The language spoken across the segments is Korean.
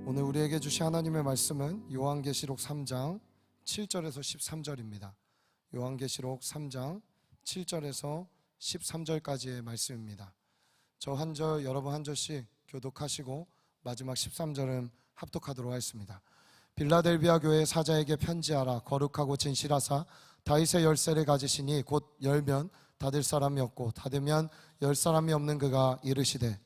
오늘 우리에게 주신 하나님의 말씀은 요한계시록 3장 7절에서 13절입니다. 요한계시록 3장 7절에서 13절까지의 말씀입니다. 저 한 절, 여러분 한 절씩 교독하시고 마지막 13절은 합독하도록 하겠습니다. 빌라델비아 교회 사자에게 편지하라. 거룩하고 진실하사 다윗의 열쇠를 가지시니 곧 열면 닫을 사람이 없고 닫으면 열 사람이 없는 그가 이르시되,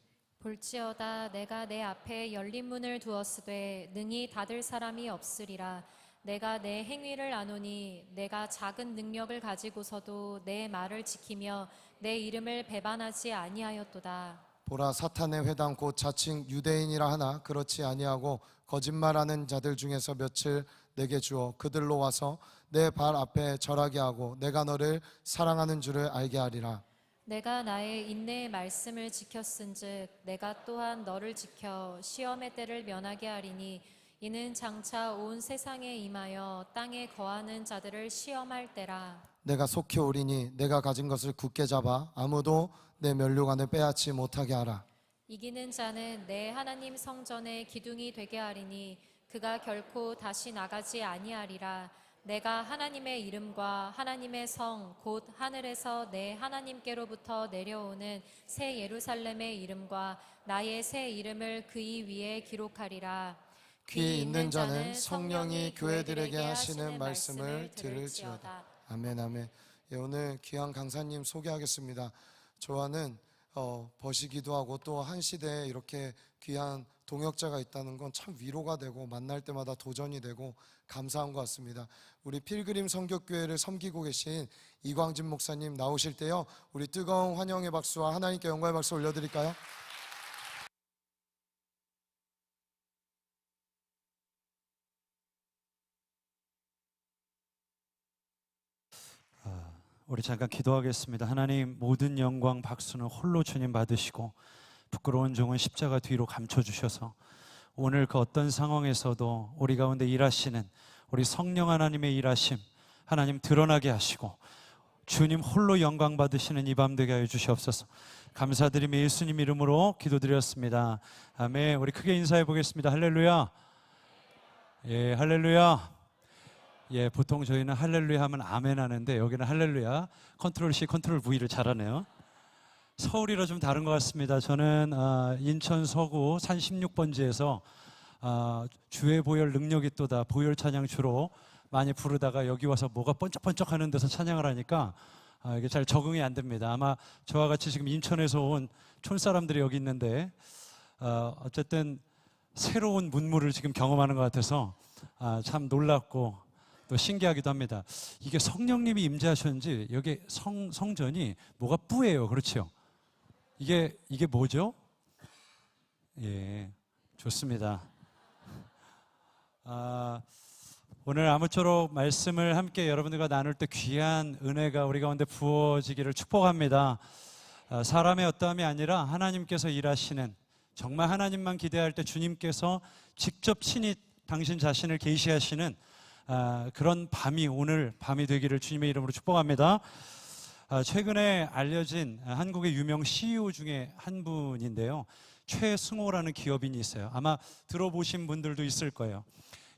볼지어다 내가 내 앞에 열린 문을 두었으되 능히 닫을 사람이 없으리라. 내가 내 행위를 아노니 내가 작은 능력을 가지고서도 내 말을 지키며 내 이름을 배반하지 아니하였도다. 보라, 사탄의 회당 곧 자칭 유대인이라 하나 그렇지 아니하고 거짓말하는 자들 중에서 몇을 내게 주어 그들로 와서 내 발 앞에 절하게 하고 내가 너를 사랑하는 줄을 알게 하리라. 내가 나의 인내의 말씀을 지켰은즉 내가 또한 너를 지켜 시험의 때를 면하게 하리니 이는 장차 온 세상에 임하여 땅에 거하는 자들을 시험할 때라. 내가 속히 오리니 내가 가진 것을 굳게 잡아 아무도 내 면류관을 빼앗지 못하게 하라. 이기는 자는 내 하나님 성전의 기둥이 되게 하리니 그가 결코 다시 나가지 아니하리라. 내가 하나님의 이름과 하나님의 성 곧 하늘에서 내 하나님께로부터 내려오는 새 예루살렘의 이름과 나의 새 이름을 그의 위에 기록하리라. 귀 있는 자는 성령이 교회들에게 하시는 말씀을 들을지어다. 아멘, 아멘. 예, 오늘 귀한 강사님 소개하겠습니다. 저와는 버시기도 하고 또 한 시대에 이렇게 귀한 동역자가 있다는 건 참 위로가 되고 만날 때마다 도전이 되고 감사한 것 같습니다. 우리 필그림 성교교회를 섬기고 계신 이광진 목사님 나오실 때요, 우리 뜨거운 환영의 박수와 하나님께 영광의 박수 올려드릴까요? 우리 잠깐 기도하겠습니다. 하나님, 모든 영광 박수는 홀로 주님 받으시고 부끄러운 종은 십자가 뒤로 감춰주셔서 오늘 그 어떤 상황에서도 우리 가운데 일하시는 우리 성령 하나님의 일하심 하나님 드러나게 하시고 주님 홀로 영광 받으시는 이 밤 되게 하여 주시옵소서. 감사드리며 예수님 이름으로 기도드렸습니다. 아멘. 우리 크게 인사해 보겠습니다. 할렐루야. 예, 할렐루야. 예, 보통 저희는 할렐루야 하면 아멘 하는데 여기는 할렐루야 컨트롤 C 컨트롤 V를 잘하네요. 서울이라 좀 다른 것 같습니다. 저는 인천 서구 산 16번지에서 주의 보혈 능력이 또다 보혈 찬양 주로 많이 부르다가 여기 와서 뭐가 번쩍번쩍 하는 데서 찬양을 하니까 이게 잘 적응이 안 됩니다. 아마 저와 같이 지금 인천에서 온 촌사람들이 여기 있는데 어쨌든 새로운 문물을 지금 경험하는 것 같아서 참 놀랍고 또 신기하기도 합니다. 이게 성령님이 임재하셨는지 여기 성전이 뭐가 뿌예요. 그렇죠? 이게 뭐죠? 예, 좋습니다. 오늘 아무쪼록 말씀을 함께 여러분들과 나눌 때 귀한 은혜가 우리 가운데 부어지기를 축복합니다. 사람의 어떠함이 아니라 하나님께서 일하시는, 정말 하나님만 기대할 때 주님께서 직접 친히 당신 자신을 계시하시는 그런 밤이 오늘 밤이 되기를 주님의 이름으로 축복합니다. 최근에 알려진 한국의 유명 CEO 중에 한 분인데요, 최승호라는 기업인이 있어요. 아마 들어보신 분들도 있을 거예요.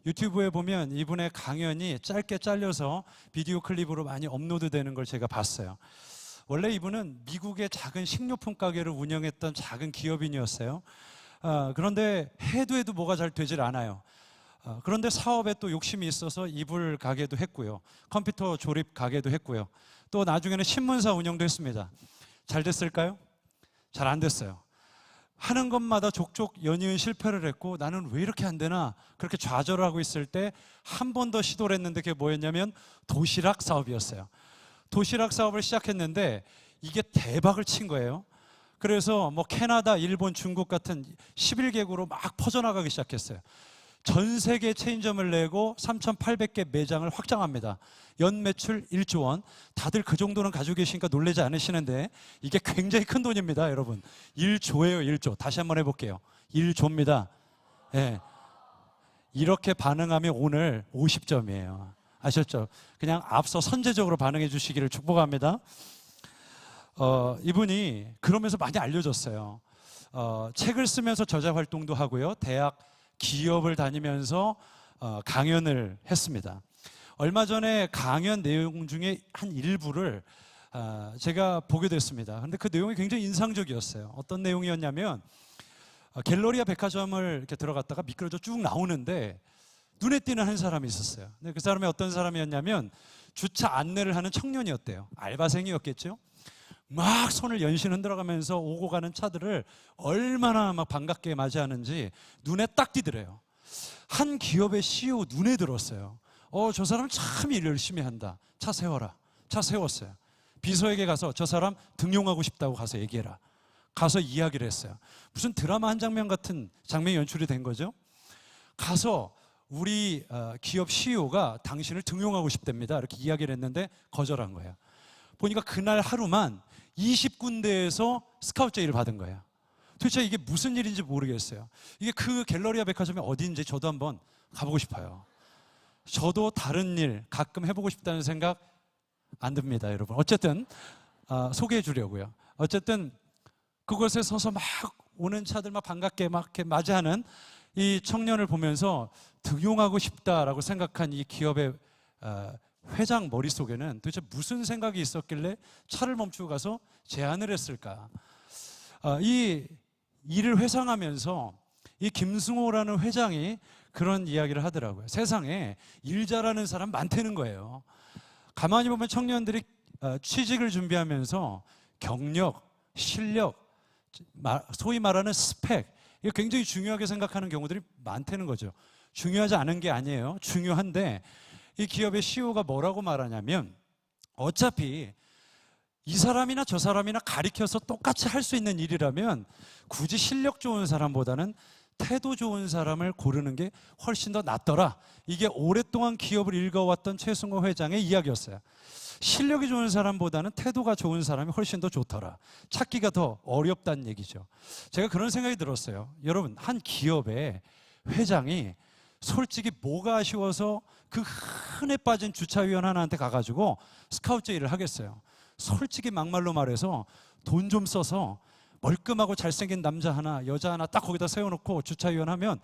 유튜브에 보면 이분의 강연이 짧게 잘려서 비디오 클립으로 많이 업로드 되는 걸 제가 봤어요. 원래 이분은 미국의 작은 식료품 가게를 운영했던 작은 기업인이었어요. 그런데 해도 뭐가 잘 되질 않아요. 그런데 사업에 또 욕심이 있어서 이불 가게도 했고요, 컴퓨터 조립 가게도 했고요, 또 나중에는 신문사 운영도 했습니다. 잘 됐을까요? 잘 안 됐어요. 하는 것마다 족족 연이은 실패를 했고 나는 왜 이렇게 안 되나 그렇게 좌절하고 있을 때 한 번 더 시도를 했는데 그게 뭐였냐면 도시락 사업이었어요. 도시락 사업을 시작했는데 이게 대박을 친 거예요. 그래서 뭐 캐나다, 일본, 중국 같은 11개국으로 막 퍼져나가기 시작했어요. 전 세계 체인점을 내고 3,800개 매장을 확장합니다. 연 매출 1조 원. 다들 그 정도는 가지고 계시니까 놀라지 않으시는데 이게 굉장히 큰 돈입니다, 여러분. 1조예요, 1조. 다시 한번 해볼게요. 1조입니다. 예. 이렇게 반응하면 오늘 50점이에요. 아셨죠? 그냥 앞서 선제적으로 반응해 주시기를 축복합니다. 이분이 그러면서 많이 알려졌어요. 책을 쓰면서 저자 활동도 하고요, 대학 기업을 다니면서 강연을 했습니다. 얼마 전에 강연 내용 중에 한 일부를 제가 보게 됐습니다. 그런데 그 내용이 굉장히 인상적이었어요. 어떤 내용이었냐면 갤러리아 백화점을 이렇게 들어갔다가 미끄러져 쭉 나오는데 눈에 띄는 한 사람이 있었어요. 근데 그 사람이 어떤 사람이었냐면 주차 안내를 하는 청년이었대요. 알바생이었겠죠. 막 손을 연신 흔들어가면서 오고 가는 차들을 얼마나 막 반갑게 맞이하는지 눈에 딱 띄더래요. 한 기업의 CEO 눈에 들었어요. 저 사람 참 일 열심히 한다. 차 세워라. 차 세웠어요. 비서에게 가서 저 사람 등용하고 싶다고 가서 얘기해라. 가서 이야기를 했어요. 무슨 드라마 한 장면 같은 장면이 연출이 된 거죠. 가서 우리 기업 CEO가 당신을 등용하고 싶답니다. 이렇게 이야기를 했는데 거절한 거예요. 보니까 그날 하루만 20군데에서 스카우트 제의를 받은 거예요. 도대체 이게 무슨 일인지 모르겠어요. 이게 그 갤러리아 백화점이 어디인지 저도 한번 가보고 싶어요. 저도 다른 일 가끔 해보고 싶다는 생각 안 듭니다, 여러분. 어쨌든 소개해 주려고요. 어쨌든 그곳에 서서 막 오는 차들 막 반갑게 막 이렇게 맞이하는 이 청년을 보면서 등용하고 싶다라고 생각한 이 기업의 회장 머릿속에는 도대체 무슨 생각이 있었길래 차를 멈추고 가서 제안을 했을까? 이 일을 회상하면서 이 김승호라는 회장이 그런 이야기를 하더라고요. 세상에 일 잘하는 사람 많다는 거예요. 가만히 보면 청년들이 취직을 준비하면서 경력, 실력, 소위 말하는 스펙, 이거 굉장히 중요하게 생각하는 경우들이 많다는 거죠. 중요하지 않은 게 아니에요. 중요한데 이 기업의 CEO가 뭐라고 말하냐면 어차피 이 사람이나 저 사람이나 가리켜서 똑같이 할 수 있는 일이라면 굳이 실력 좋은 사람보다는 태도 좋은 사람을 고르는 게 훨씬 더 낫더라. 이게 오랫동안 기업을 읽어왔던 최승호 회장의 이야기였어요. 실력이 좋은 사람보다는 태도가 좋은 사람이 훨씬 더 좋더라. 찾기가 더 어렵다는 얘기죠. 제가 그런 생각이 들었어요. 여러분, 한 기업의 회장이 솔직히 뭐가 아쉬워서 그 흔해 빠진 주차위원 하나한테 가가지고 스카우트 제의를 하겠어요. 솔직히 막말로 말해서 돈 좀 써서 멀끔하고 잘생긴 남자 하나, 여자 하나 딱 거기다 세워놓고 주차위원 하면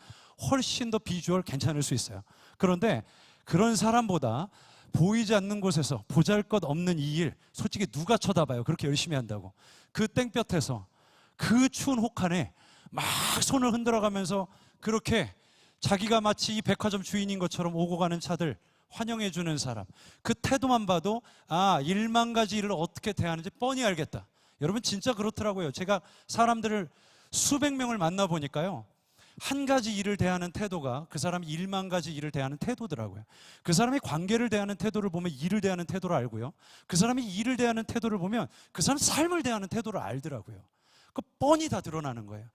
훨씬 더 비주얼 괜찮을 수 있어요. 그런데 그런 사람보다 보이지 않는 곳에서 보잘것없는 이 일, 솔직히 누가 쳐다봐요. 그렇게 열심히 한다고. 그 땡볕에서 그 추운 혹한에 막 손을 흔들어가면서 그렇게 자기가 마치 이 백화점 주인인 것처럼 오고 가는 차들 환영해 주는 사람, 그 태도만 봐도 1만 가지 일을 어떻게 대하는지 뻔히 알겠다. 여러분 진짜 그렇더라고요. 제가 사람들을 수백 명을 만나보니까요, 한 가지 일을 대하는 태도가 그 사람이 1만 가지 일을 대하는 태도더라고요. 그 사람이 관계를 대하는 태도를 보면 일을 대하는 태도를 알고요, 그 사람이 일을 대하는 태도를 보면 그 사람 삶을 대하는 태도를 알더라고요. 그 뻔히 다 드러나는 거예요.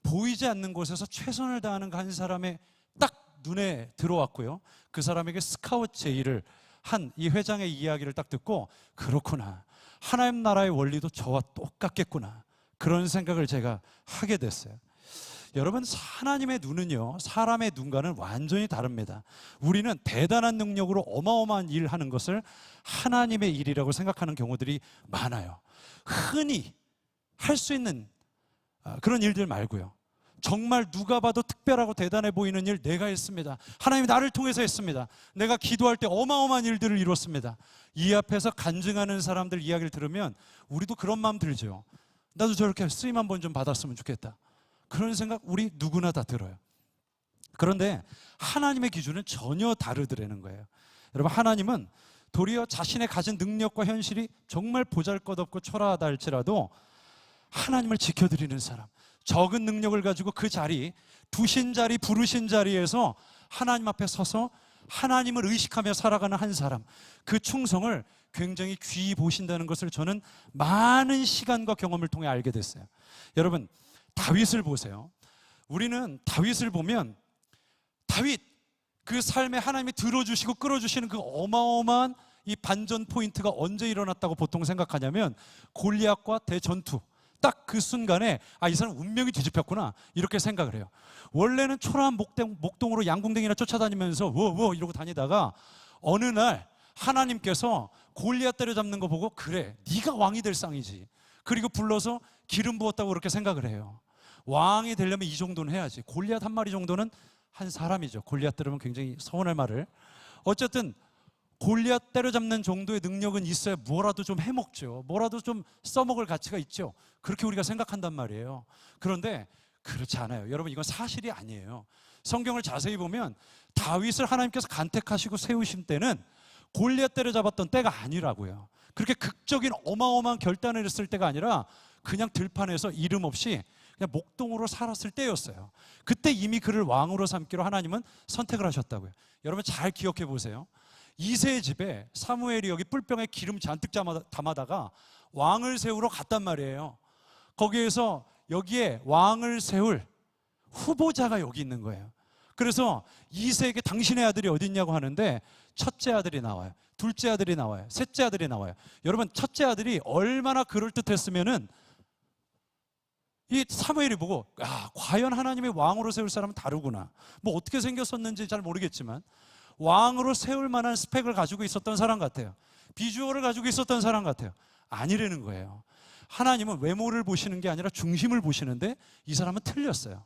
보이지 않는 곳에서 최선을 다하는 한 사람의 딱 눈에 들어왔고요, 그 사람에게 스카우트 제의를 한 이 회장의 이야기를 딱 듣고, 그렇구나, 하나님 나라의 원리도 저와 똑같겠구나, 그런 생각을 제가 하게 됐어요. 여러분, 하나님의 눈은요, 사람의 눈과는 완전히 다릅니다. 우리는 대단한 능력으로 어마어마한 일을 하는 것을 하나님의 일이라고 생각하는 경우들이 많아요. 흔히 할 수 있는 그런 일들 말고요, 정말 누가 봐도 특별하고 대단해 보이는 일 내가 했습니다. 하나님이 나를 통해서 했습니다. 내가 기도할 때 어마어마한 일들을 이뤘습니다. 이 앞에서 간증하는 사람들 이야기를 들으면 우리도 그런 마음 들죠. 나도 저렇게 쓰임 한번 좀 받았으면 좋겠다. 그런 생각 우리 누구나 다 들어요. 그런데 하나님의 기준은 전혀 다르더라는 거예요. 여러분, 하나님은 도리어 자신의 가진 능력과 현실이 정말 보잘것없고 초라하다 할지라도 하나님을 지켜드리는 사람, 적은 능력을 가지고 그 자리, 두신 자리, 부르신 자리에서 하나님 앞에 서서 하나님을 의식하며 살아가는 한 사람, 그 충성을 굉장히 귀히 보신다는 것을 저는 많은 시간과 경험을 통해 알게 됐어요. 여러분, 다윗을 보세요. 우리는 다윗을 보면 다윗, 그 삶에 하나님이 들어주시고 끌어주시는 그 어마어마한 이 반전 포인트가 언제 일어났다고 보통 생각하냐면 골리앗과 대전투, 딱 그 순간에 이 사람 운명이 뒤집혔구나, 이렇게 생각을 해요. 원래는 초라한 목동으로 양궁댕이나 쫓아다니면서 워 이러고 다니다가 어느 날 하나님께서 골리앗 때려잡는 거 보고, 그래, 네가 왕이 될 상이지, 그리고 불러서 기름 부었다고 그렇게 생각을 해요. 왕이 되려면 이 정도는 해야지, 골리앗 한 마리 정도는 한 사람이죠. 골리앗 들으면 굉장히 서운할 말을. 어쨌든 골리앗 때려잡는 정도의 능력은 있어야 뭐라도 좀 해먹죠. 뭐라도 좀 써먹을 가치가 있죠. 그렇게 우리가 생각한단 말이에요. 그런데 그렇지 않아요. 여러분, 이건 사실이 아니에요. 성경을 자세히 보면 다윗을 하나님께서 간택하시고 세우신 때는 골리앗 때려잡았던 때가 아니라고요. 그렇게 극적인 어마어마한 결단을 했을 때가 아니라 그냥 들판에서 이름 없이 그냥 목동으로 살았을 때였어요. 그때 이미 그를 왕으로 삼기로 하나님은 선택을 하셨다고요. 여러분 잘 기억해 보세요. 이새의 집에 사무엘이 여기 뿔병에 기름 잔뜩 담아다가 왕을 세우러 갔단 말이에요. 거기에서 여기에 왕을 세울 후보자가 여기 있는 거예요. 그래서 이새에게 당신의 아들이 어디 있냐고 하는데 첫째 아들이 나와요. 둘째 아들이 나와요. 셋째 아들이 나와요. 여러분, 첫째 아들이 얼마나 그럴듯했으면은 이 사무엘이 보고, 야, 과연 하나님의 왕으로 세울 사람은 다르구나. 뭐 어떻게 생겼었는지 잘 모르겠지만 왕으로 세울 만한 스펙을 가지고 있었던 사람 같아요. 비주얼을 가지고 있었던 사람 같아요. 아니라는 거예요. 하나님은 외모를 보시는 게 아니라 중심을 보시는데 이 사람은 틀렸어요.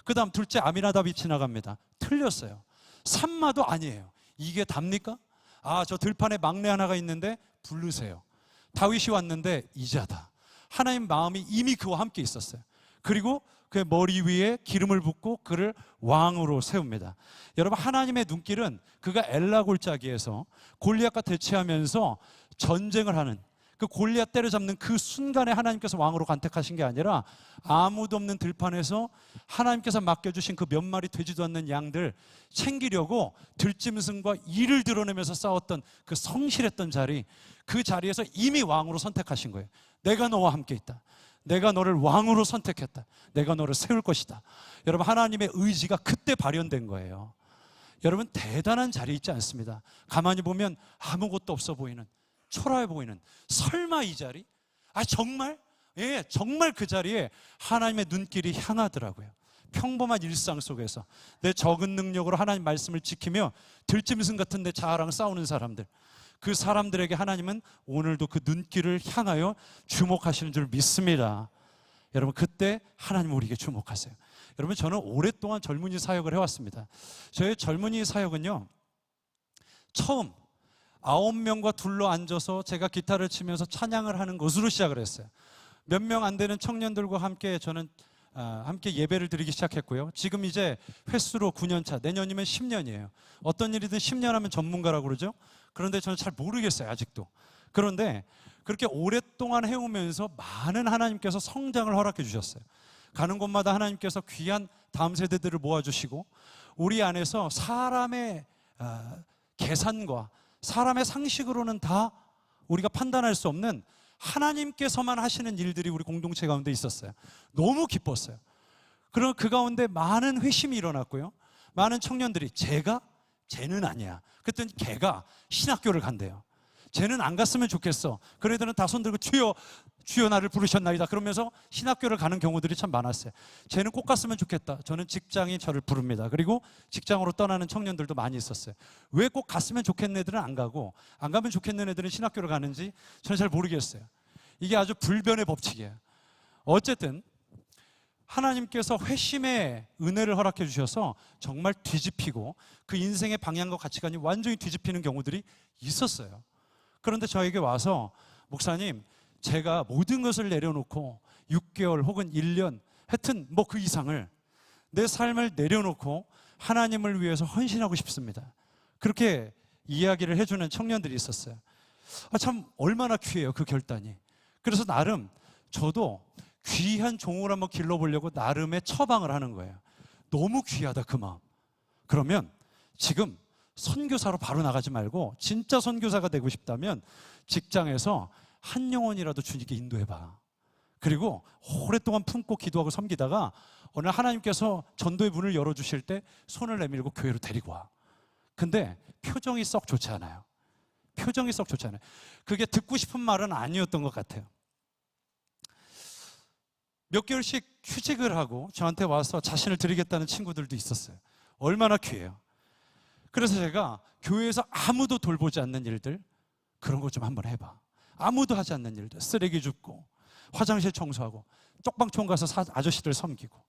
그 다음 둘째 아미나답이 지나갑니다. 틀렸어요. 삼마도 아니에요. 이게 답니까? 아, 저 들판에 막내 하나가 있는데 부르세요. 다윗이 왔는데 이자다. 하나님 마음이 이미 그와 함께 있었어요. 그리고 그의 머리 위에 기름을 붓고 그를 왕으로 세웁니다. 여러분, 하나님의 눈길은 그가 엘라 골짜기에서 골리앗과 대치하면서 전쟁을 하는 그 골리앗 때려잡는 그 순간에 하나님께서 왕으로 간택하신 게 아니라 아무도 없는 들판에서 하나님께서 맡겨주신 그 몇 마리 되지도 않는 양들 챙기려고 들짐승과 이를 드러내면서 싸웠던 그 성실했던 자리, 그 자리에서 이미 왕으로 선택하신 거예요. 내가 너와 함께 있다. 내가 너를 왕으로 선택했다. 내가 너를 세울 것이다. 여러분, 하나님의 의지가 그때 발현된 거예요. 여러분, 대단한 자리에 있지 않습니다. 가만히 보면 아무것도 없어 보이는, 초라해 보이는, 설마 이 자리? 아, 정말? 예, 정말 그 자리에 하나님의 눈길이 향하더라고요. 평범한 일상 속에서 내 적은 능력으로 하나님 말씀을 지키며 들짐승 같은 데 자아랑 싸우는 사람들, 그 사람들에게 하나님은 오늘도 그 눈길을 향하여 주목하시는 줄 믿습니다. 여러분, 그때 하나님 우리에게 주목하세요. 여러분, 저는 오랫동안 젊은이 사역을 해왔습니다. 저의 젊은이 사역은요, 처음 9명과 둘러 앉아서 제가 기타를 치면서 찬양을 하는 것으로 시작을 했어요. 몇 명 안 되는 청년들과 함께 저는 함께 예배를 드리기 시작했고요. 지금 이제 횟수로 9년 차, 내년이면 10년이에요. 어떤 일이든 10년 하면 전문가라고 그러죠. 그런데 저는 잘 모르겠어요, 아직도. 그런데 그렇게 오랫동안 해오면서 많은 하나님께서 성장을 허락해 주셨어요. 가는 곳마다 하나님께서 귀한 다음 세대들을 모아주시고 우리 안에서 사람의 계산과 사람의 상식으로는 다 우리가 판단할 수 없는 하나님께서만 하시는 일들이 우리 공동체 가운데 있었어요. 너무 기뻤어요. 그럼 그 가운데 많은 회심이 일어났고요. 많은 청년들이 쟤는 아니야. 그랬더니 걔가 신학교를 간대요. 쟤는 안 갔으면 좋겠어. 그런 애들은 다 손들고 주여 나를 부르셨나이다 그러면서 신학교를 가는 경우들이 참 많았어요. 쟤는 꼭 갔으면 좋겠다. 저는 직장이 저를 부릅니다. 그리고 직장으로 떠나는 청년들도 많이 있었어요. 왜 꼭 갔으면 좋겠는 애들은 안 가고 안 가면 좋겠는 애들은 신학교를 가는지 저는 잘 모르겠어요. 이게 아주 불변의 법칙이에요. 어쨌든 하나님께서 회심의 은혜를 허락해 주셔서 정말 뒤집히고 그 인생의 방향과 가치관이 완전히 뒤집히는 경우들이 있었어요. 그런데 저에게 와서 목사님, 제가 모든 것을 내려놓고 6개월 혹은 1년 하여튼 뭐 그 이상을 내 삶을 내려놓고 하나님을 위해서 헌신하고 싶습니다. 그렇게 이야기를 해주는 청년들이 있었어요. 참 얼마나 귀해요, 그 결단이. 그래서 나름 저도 귀한 종을 한번 길러보려고 나름의 처방을 하는 거예요. 너무 귀하다, 그 마음. 그러면 지금 선교사로 바로 나가지 말고 진짜 선교사가 되고 싶다면 직장에서 한 영혼이라도 주님께 인도해봐. 그리고 오랫동안 품고 기도하고 섬기다가 어느 날 하나님께서 전도의 문을 열어주실 때 손을 내밀고 교회로 데리고 와. 근데 표정이 썩 좋지 않아요. 표정이 썩 좋지 않아요. 그게 듣고 싶은 말은 아니었던 것 같아요. 몇 개월씩 휴직을 하고 저한테 와서 자신을 드리겠다는 친구들도 있었어요. 얼마나 귀해요. 그래서 제가 교회에서 아무도 돌보지 않는 일들, 그런 거 좀 한번 해봐. 아무도 하지 않는 일들, 쓰레기 줍고 화장실 청소하고 쪽방촌 가서 아저씨들 섬기고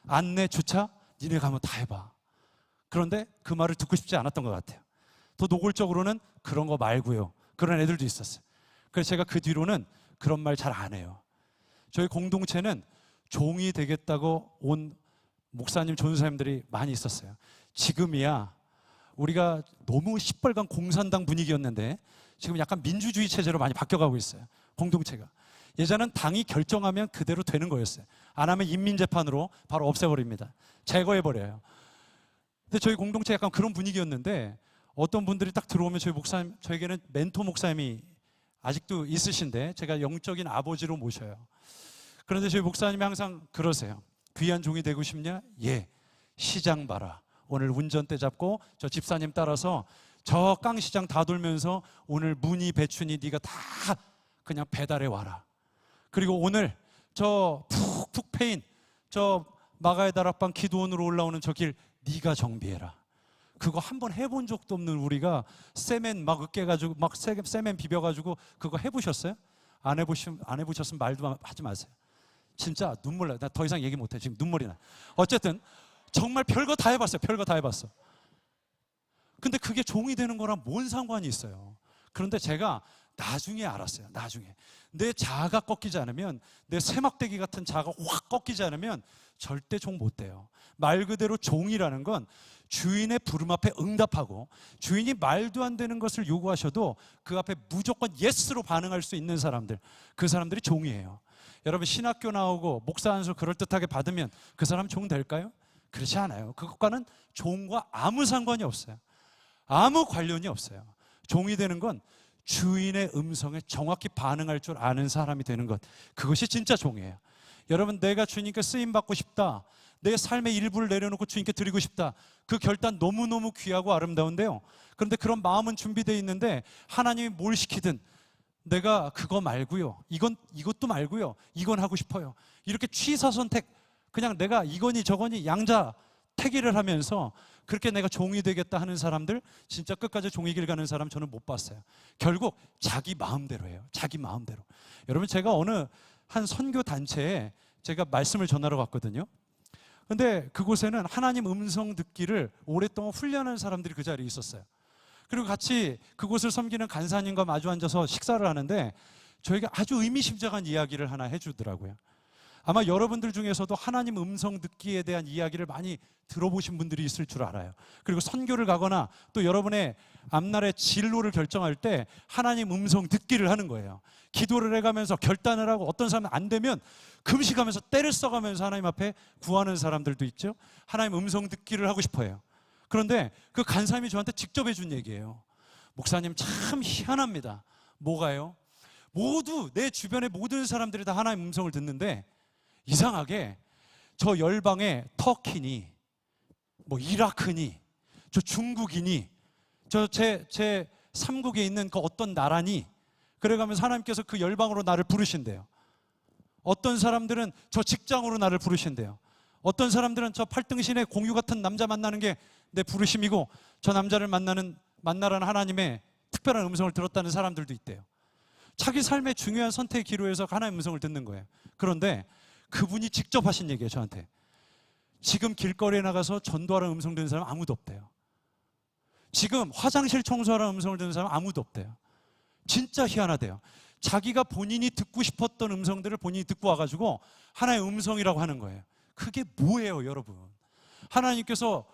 안내 주차 니네 가면 다 해봐. 그런데 그 말을 듣고 싶지 않았던 것 같아요. 더 노골적으로는 그런 거 말고요. 그런 애들도 있었어요. 그래서 제가 그 뒤로는 그런 말 잘 안 해요. 저희 공동체는 종이 되겠다고 온 목사님, 전사님들이 많이 있었어요. 지금이야 우리가 너무 시뻘건 공산당 분위기였는데 지금 약간 민주주의 체제로 많이 바뀌어가고 있어요. 공동체가. 예전엔 당이 결정하면 그대로 되는 거였어요. 안 하면 인민재판으로 바로 없애버립니다. 제거해버려요. 근데 저희 공동체 약간 그런 분위기였는데 어떤 분들이 딱 들어오면 저희 목사님, 저에게는 멘토 목사님이 아직도 있으신데 제가 영적인 아버지로 모셔요. 그런데 저희 목사님이 항상 그러세요. 귀한 종이 되고 싶냐? 예. 시장 봐라. 오늘 운전대 잡고 저 집사님 따라서 저 깡시장 다 돌면서 오늘 무늬 배추니 네가 다 그냥 배달해 와라. 그리고 오늘 저 푹푹 패인 저 마가의 다락방 기도원으로 올라오는 저 길 네가 정비해라. 그거 한번 해본 적도 없는 우리가 세멘 막 으깨가지고 막 세멘 비벼가지고 그거 해보셨어요? 안 해보셨으면 말도 하지 마세요. 진짜 눈물 나요. 나 더 이상 얘기 못해. 지금 눈물이 나. 어쨌든 정말 별거 다 해봤어요. 별거 다 해봤어. 근데 그게 종이 되는 거랑 뭔 상관이 있어요? 그런데 제가 나중에 알았어요. 나중에 내 자아가 꺾이지 않으면, 내 세막대기 같은 자아가 확 꺾이지 않으면 절대 종 못 돼요. 말 그대로 종이라는 건 주인의 부름 앞에 응답하고, 주인이 말도 안 되는 것을 요구하셔도 그 앞에 무조건 예스로 반응할 수 있는 사람들, 그 사람들이 종이에요. 여러분 신학교 나오고 목사 안수 그럴듯하게 받으면 그 사람 종 될까요? 그렇지 않아요. 그것과는 종과 아무 상관이 없어요. 아무 관련이 없어요. 종이 되는 건 주인의 음성에 정확히 반응할 줄 아는 사람이 되는 것, 그것이 진짜 종이에요. 여러분 내가 주님께 쓰임받고 싶다, 내 삶의 일부를 내려놓고 주님께 드리고 싶다, 그 결단 너무너무 귀하고 아름다운데요, 그런데 그런 마음은 준비되어 있는데 하나님이 뭘 시키든 내가 그거 말고요, 이것도 말고요, 이건 하고 싶어요, 이렇게 취사 선택, 그냥 내가 이거니 저거니 양자 택일을 하면서 그렇게 내가 종이 되겠다 하는 사람들, 진짜 끝까지 종이 길 가는 사람 저는 못 봤어요. 결국 자기 마음대로 해요. 자기 마음대로. 여러분 제가 어느 한 선교 단체에 제가 말씀을 전하러 갔거든요. 근데 그곳에는 하나님 음성 듣기를 오랫동안 훈련하는 사람들이 그 자리에 있었어요. 그리고 같이 그곳을 섬기는 간사님과 마주 앉아서 식사를 하는데 저에게 아주 의미심장한 이야기를 하나 해주더라고요. 아마 여러분들 중에서도 하나님 음성 듣기에 대한 이야기를 많이 들어보신 분들이 있을 줄 알아요. 그리고 선교를 가거나 또 여러분의 앞날의 진로를 결정할 때 하나님 음성 듣기를 하는 거예요. 기도를 해가면서 결단을 하고, 어떤 사람은 안 되면 금식하면서 때를 써가면서 하나님 앞에 구하는 사람들도 있죠. 하나님 음성 듣기를 하고 싶어요. 그런데 그 간사님이 저한테 직접 해준 얘기예요. 목사님 참 희한합니다. 뭐가요? 모두 내 주변의 모든 사람들이 다 하나님 음성을 듣는데 이상하게 저 열방의 터키니 뭐 이라크니 저 중국이니 저 제 3국에 있는 그 어떤 나라니, 그래가면서 하나님께서 그 열방으로 나를 부르신대요. 어떤 사람들은 저 직장으로 나를 부르신대요. 어떤 사람들은 저 팔등신의 공유 같은 남자 만나는 게 내 부르심이고 저 남자를 만나라는 하나님의 특별한 음성을 들었다는 사람들도 있대요. 자기 삶의 중요한 선택의 기로에서 하나님의 음성을 듣는 거예요. 그런데 그분이 직접 하신 얘기예요. 저한테 지금 길거리에 나가서 전도하라는 음성 듣는 사람 아무도 없대요. 지금 화장실 청소하라는 음성을 듣는 사람 아무도 없대요. 진짜 희한하대요. 자기가 본인이 듣고 싶었던 음성들을 본인이 듣고 와가지고 하나의 음성이라고 하는 거예요. 그게 뭐예요, 여러분? 하나님께서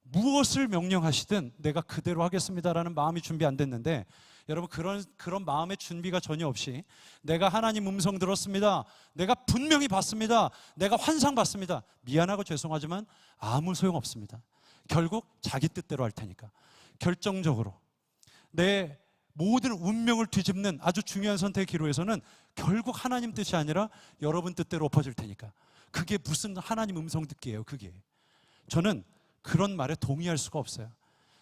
무엇을 명령하시든 내가 그대로 하겠습니다라는 마음이 준비 안 됐는데, 여러분 그런 마음의 준비가 전혀 없이 내가 하나님 음성 들었습니다, 내가 분명히 봤습니다, 내가 환상 봤습니다, 미안하고 죄송하지만 아무 소용 없습니다. 결국 자기 뜻대로 할 테니까. 결정적으로 내 모든 운명을 뒤집는 아주 중요한 선택의 기로에서는 결국 하나님 뜻이 아니라 여러분 뜻대로 엎어질 테니까. 그게 무슨 하나님 음성 듣기예요. 그게. 저는 그런 말에 동의할 수가 없어요.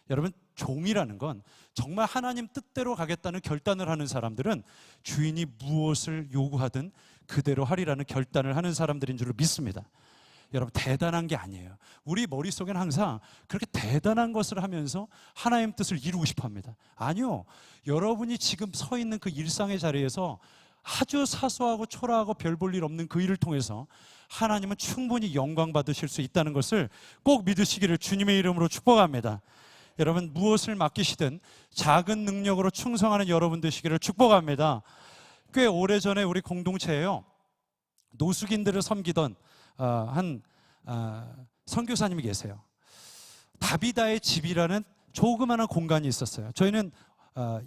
여러분 종이라는 건 정말 하나님 뜻대로 가겠다는 결단을 하는 사람들은 주인이 무엇을 요구하든 그대로 하리라는 결단을 하는 사람들인 줄로 믿습니다. 여러분 대단한 게 아니에요. 우리 머릿속에는 항상 그렇게 대단한 것을 하면서 하나님 뜻을 이루고 싶어 합니다. 아니요. 여러분이 지금 서 있는 그 일상의 자리에서 아주 사소하고 초라하고 별 볼 일 없는 그 일을 통해서 하나님은 충분히 영광 받으실 수 있다는 것을 꼭 믿으시기를 주님의 이름으로 축복합니다. 여러분, 무엇을 맡기시든 작은 능력으로 충성하는 여러분 되시기를 축복합니다. 꽤 오래전에 우리 공동체에요, 노숙인들을 섬기던 한 선교사님이 계세요. 다비다의 집이라는 조그마한 공간이 있었어요. 저희는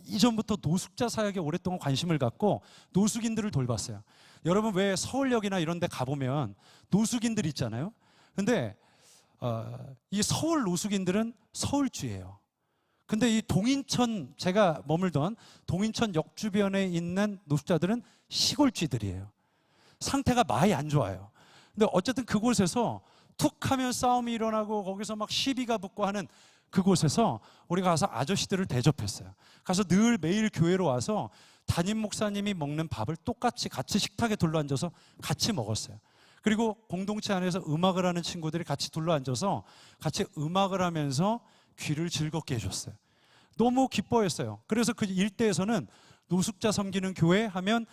이전부터 노숙자 사역에 오랫동안 관심을 갖고 노숙인들을 돌봤어요. 여러분, 왜 서울역이나 이런 데 가보면 노숙인들 있잖아요. 근데 이 서울 노숙인들은 서울주예요. 근데 이 동인천, 제가 머물던 동인천 역 주변에 있는 노숙자들은 시골쥐들이에요. 상태가 많이 안 좋아요. 근데 어쨌든 그곳에서 툭 하면 싸움이 일어나고 거기서 막 시비가 붙고 하는 그곳에서 우리가 가서 아저씨들을 대접했어요. 가서 늘 매일 교회로 와서 담임 목사님이 먹는 밥을 똑같이 같이 식탁에 둘러앉아서 같이 먹었어요. 그리고 공동체 안에서 음악을 하는 친구들이 같이 둘러앉아서 같이 음악을 하면서 귀를 즐겁게 해줬어요. 너무 기뻐했어요. 그래서 그 일대에서는 노숙자 섬기는 교회 하면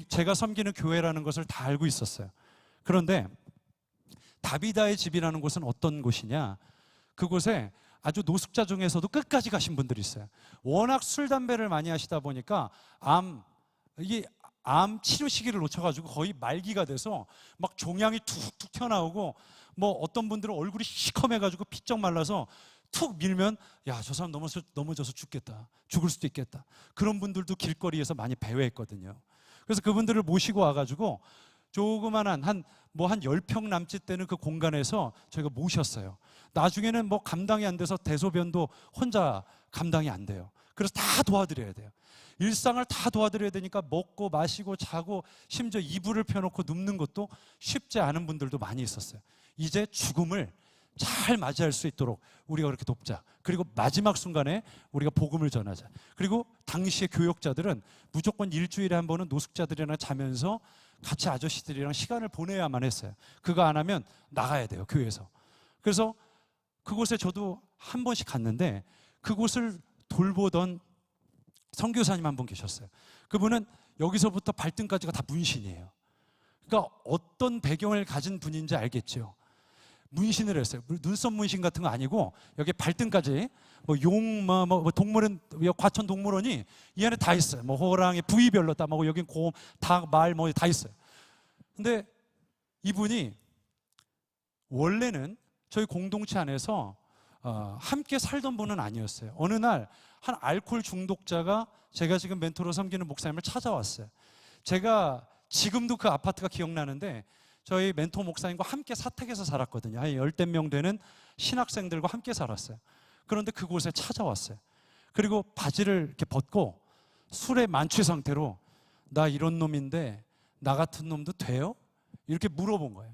제가 섬기는 교회라는 것을 다 알고 있었어요. 그런데 다비다의 집이라는 곳은 어떤 곳이냐? 그곳에 아주 노숙자 중에서도 끝까지 가신 분들이 있어요. 워낙 술, 담배를 많이 하시다 보니까 암 치료 시기를 놓쳐가지고 거의 말기가 돼서 막 종양이 툭툭 튀어나오고, 뭐 어떤 분들은 얼굴이 시커매가지고 피쩍 말라서 툭 밀면 야, 저 사람 넘어져서 죽겠다, 죽을 수도 있겠다. 그런 분들도 길거리에서 많이 배회했거든요. 그래서 그분들을 모시고 와가지고 조그만한 한 10평 남짓 되는 그 공간에서 저희가 모셨어요. 나중에는 뭐 감당이 안 돼서 대소변도 혼자 감당이 안 돼요. 그래서 다 도와드려야 돼요. 일상을 다 도와드려야 되니까 먹고 마시고 자고 심지어 이불을 펴놓고 눕는 것도 쉽지 않은 분들도 많이 있었어요. 이제 죽음을 잘 맞이할 수 있도록 우리가 그렇게 돕자. 그리고 마지막 순간에 우리가 복음을 전하자. 그리고 당시의 교역자들은 무조건 일주일에 한 번은 노숙자들이랑 자면서 같이 아저씨들이랑 시간을 보내야만 했어요. 그거 안 하면 나가야 돼요, 교회에서. 그래서 그곳에 저도 한 번씩 갔는데 그곳을 돌보던 선교사님 한 분 계셨어요. 그분은 여기서부터 발등까지가 다 문신이에요. 그러니까 어떤 배경을 가진 분인지 알겠죠. 문신을 했어요. 눈썹 문신 같은 거 아니고 여기 발등까지 뭐 동물원, 과천 동물원이 이 안에 다 있어요. 뭐 호랑이 부위별로 다, 뭐 여긴 곰, 닭, 말 뭐 다 있어요. 근데 이분이 원래는 저희 공동체 안에서 함께 살던 분은 아니었어요. 어느 날 한 알코올 중독자가 제가 지금 멘토로 섬기는 목사님을 찾아왔어요. 제가 지금도 그 아파트가 기억나는데 저희 멘토 목사님과 함께 사택에서 살았거든요. 한 10대 명 되는 신학생들과 함께 살았어요. 그런데 그곳에 찾아왔어요. 그리고 바지를 이렇게 벗고 술에 만취 상태로 나 이런 놈인데 나 같은 놈도 돼요? 이렇게 물어본 거예요.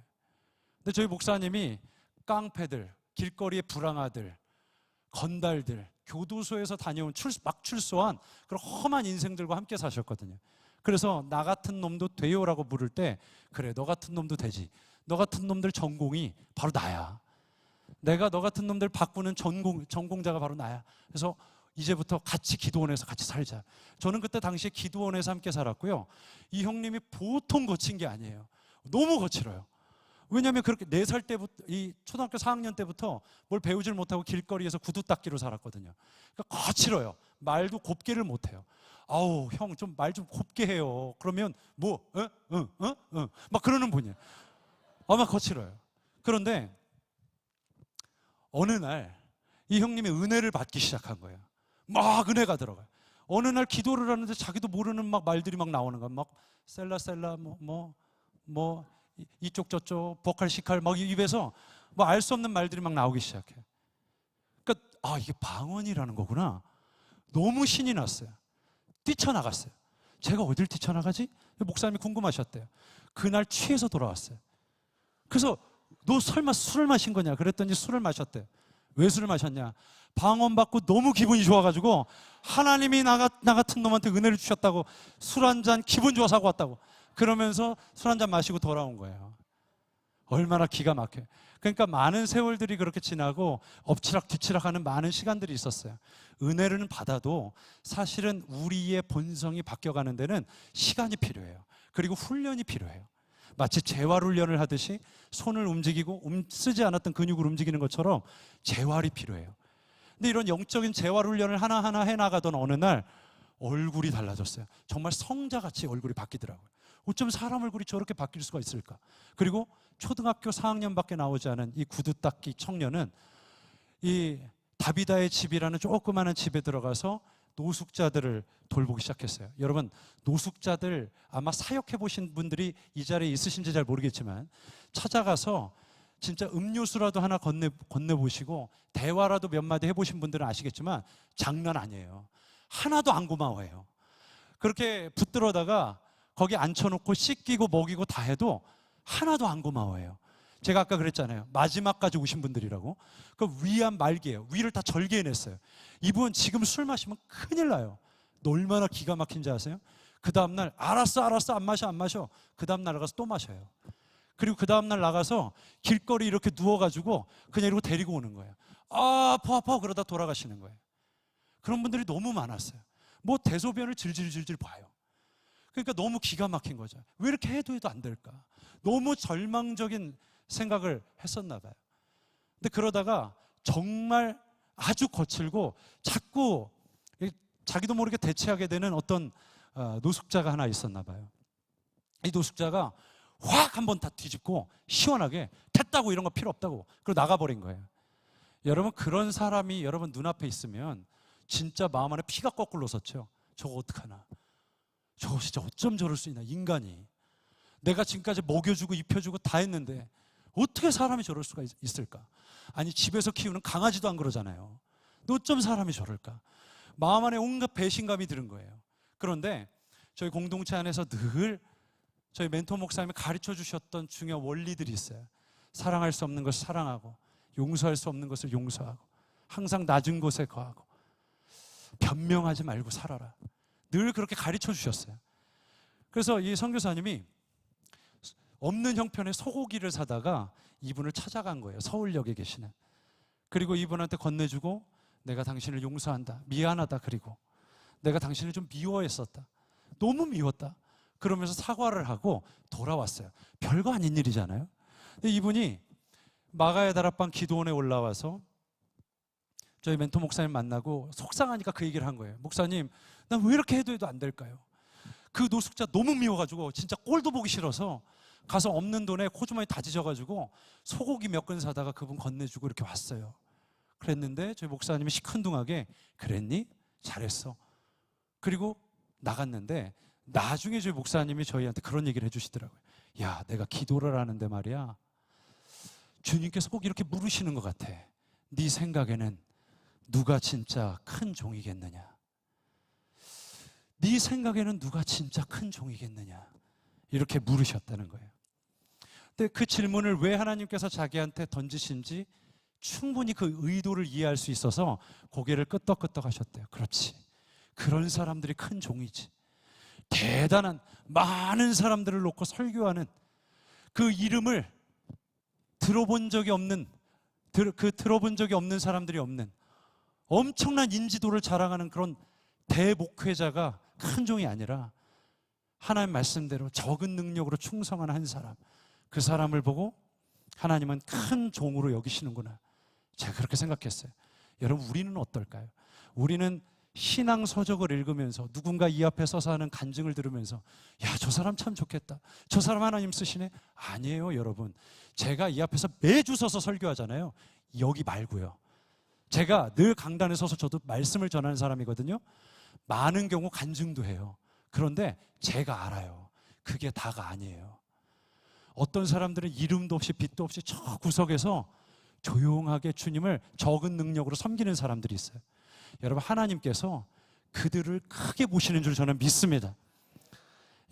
근데 저희 목사님이 깡패들, 길거리의 불황아들, 건달들, 교도소에서 다녀온 막 출소한 그런 험한 인생들과 함께 사셨거든요. 그래서 나 같은 놈도 돼요라고 물을 때 그래, 너 같은 놈도 되지. 너 같은 놈들 전공이 바로 나야. 내가 너 같은 놈들 바꾸는 전공자가 바로 나야. 그래서 이제부터 같이 기도원에서 같이 살자. 저는 그때 당시에 기도원에서 함께 살았고요. 이 형님이 보통 거친 게 아니에요. 너무 거칠어요. 왜냐하면 그렇게 4살 때부터, 이 초등학교 4학년 때부터 뭘 배우질 못하고 길거리에서 구두 닦기로 살았거든요. 그러니까 거칠어요. 말도 곱게를 못해요. 아우, 형 좀 말 좀 곱게 해요. 그러면 막 그러는 분이에요. 막 거칠어요. 그런데 어느 날 이 형님이 은혜를 받기 시작한 거예요. 막 은혜가 들어가요. 어느 날 기도를 하는데 자기도 모르는 막 말들이 막 나오는 거야. 막 셀라 뭐 이쪽 저쪽 보컬 시칼 막 입에서 뭐 알 수 없는 말들이 막 나오기 시작해. 그러니까 이게 방언이라는 거구나. 너무 신이 났어요. 뛰쳐나갔어요. 제가 어딜 뛰쳐나가지? 목사님이 궁금하셨대요. 그날 취해서 돌아왔어요. 그래서 너 설마 술을 마신 거냐? 그랬더니 술을 마셨대요. 왜 술을 마셨냐? 방언 받고 너무 기분이 좋아가지고 하나님이 나 같은 놈한테 은혜를 주셨다고 술 한 잔 기분 좋아서 하고 왔다고. 그러면서 술 한 잔 마시고 돌아온 거예요. 얼마나 기가 막혀요. 그러니까 많은 세월들이 그렇게 지나고 엎치락 뒤치락하는 많은 시간들이 있었어요. 은혜를 받아도 사실은 우리의 본성이 바뀌어가는 데는 시간이 필요해요. 그리고 훈련이 필요해요. 마치 재활 훈련을 하듯이 손을 움직이고 쓰지 않았던 근육을 움직이는 것처럼 재활이 필요해요. 근데 이런 영적인 재활 훈련을 하나하나 해나가던 어느 날 얼굴이 달라졌어요. 정말 성자같이 얼굴이 바뀌더라고요. 어쩜 사람 얼굴이 저렇게 바뀔 수가 있을까? 그리고 초등학교 4학년밖에 나오지 않은 이 구두 닦기 청년은 이 다비다의 집이라는 조그마한 집에 들어가서 노숙자들을 돌보기 시작했어요. 여러분, 노숙자들 아마 사역해 보신 분들이 이 자리에 있으신지 잘 모르겠지만 찾아가서 진짜 음료수라도 하나 건네보시고 대화라도 몇 마디 해보신 분들은 아시겠지만 장난 아니에요. 하나도 안 고마워해요. 그렇게 붙들어다가 거기 앉혀놓고 씻기고 먹이고 다 해도 하나도 안 고마워해요. 제가 아까 그랬잖아요. 마지막까지 오신 분들이라고. 그 위안 말기예요. 위를 다 절개해냈어요. 이분 지금 술 마시면 큰일 나요. 얼마나 기가 막힌지 아세요? 그 다음날 알았어 안 마셔. 그 다음날 나가서 또 마셔요. 그리고 그 다음날 나가서 길거리 이렇게 누워가지고 그냥 이러고 데리고 오는 거예요. 아 아파 그러다 돌아가시는 거예요. 그런 분들이 너무 많았어요. 뭐 대소변을 질질 봐요. 그러니까 너무 기가 막힌 거죠. 왜 이렇게 해도 안 될까? 너무 절망적인 생각을 했었나 봐요. 근데 그러다가 정말 아주 거칠고 자꾸 자기도 모르게 대체하게 되는 어떤 노숙자가 하나 있었나 봐요. 이 노숙자가 확 한번 다 뒤집고 시원하게 됐다고 이런 거 필요 없다고 그러고 나가버린 거예요. 여러분, 그런 사람이 여러분 눈앞에 있으면 진짜 마음 안에 피가 거꾸로 섰죠. 저거 어떡하나. 저거 진짜 어쩜 저럴 수 있나. 인간이 내가 지금까지 먹여주고 입혀주고 다 했는데 어떻게 사람이 저럴 수가 있을까. 아니 집에서 키우는 강아지도 안 그러잖아요. 어쩜 사람이 저럴까. 마음 안에 온갖 배신감이 드는 거예요. 그런데 저희 공동체 안에서 늘 저희 멘토 목사님이 가르쳐 주셨던 중요한 원리들이 있어요. 사랑할 수 없는 것을 사랑하고 용서할 수 없는 것을 용서하고 항상 낮은 곳에 거하고 변명하지 말고 살아라. 늘 그렇게 가르쳐 주셨어요. 그래서 이 선교사님이 없는 형편에 소고기를 사다가 이분을 찾아간 거예요. 서울역에 계시는. 그리고 이분한테 건네주고 내가 당신을 용서한다. 미안하다. 그리고 내가 당신을 좀 미워했었다. 너무 미웠다. 그러면서 사과를 하고 돌아왔어요. 별거 아닌 일이잖아요. 근데 이분이 마가의 다락방 기도원에 올라와서 저희 멘토 목사님 만나고 속상하니까 그 얘기를 한 거예요. 목사님, 난 왜 이렇게 해도 안 될까요? 그 노숙자 너무 미워가지고 진짜 꼴도 보기 싫어서 가서 없는 돈에 코주머니 다 찢어가지고 소고기 몇 근 사다가 그분 건네주고 이렇게 왔어요. 그랬는데 저희 목사님이 시큰둥하게 그랬니? 잘했어. 그리고 나갔는데 나중에 저희 목사님이 저희한테 그런 얘기를 해주시더라고요. 야, 내가 기도를 하는데 말이야, 주님께서 꼭 이렇게 물으시는 것 같아. 네 생각에는 누가 진짜 큰 종이겠느냐? 네 생각에는 누가 진짜 큰 종이겠느냐? 이렇게 물으셨다는 거예요. 근데 그 질문을 왜 하나님께서 자기한테 던지신지 충분히 그 의도를 이해할 수 있어서 고개를 끄덕끄덕 하셨대요. 그렇지. 그런 사람들이 큰 종이지. 대단한 많은 사람들을 놓고 설교하는 그 이름을 들어본 적이 없는 사람들이 없는 엄청난 인지도를 자랑하는 그런 대목회자가 큰 종이 아니라 하나님 말씀대로 적은 능력으로 충성한 한 사람, 그 사람을 보고 하나님은 큰 종으로 여기시는구나. 제가 그렇게 생각했어요. 여러분, 우리는 어떨까요? 우리는 신앙 서적을 읽으면서 누군가 이 앞에 서서 하는 간증을 들으면서 야, 저 사람 참 좋겠다. 저 사람 하나님 쓰시네. 아니에요, 여러분. 제가 이 앞에서 매주 서서 설교하잖아요. 여기 말고요. 제가 늘 강단에 서서 저도 말씀을 전하는 사람이거든요. 많은 경우 간증도 해요. 그런데 제가 알아요. 그게 다가 아니에요. 어떤 사람들은 이름도 없이 빛도 없이 저 구석에서 조용하게 주님을 적은 능력으로 섬기는 사람들이 있어요. 여러분, 하나님께서 그들을 크게 보시는 줄 저는 믿습니다.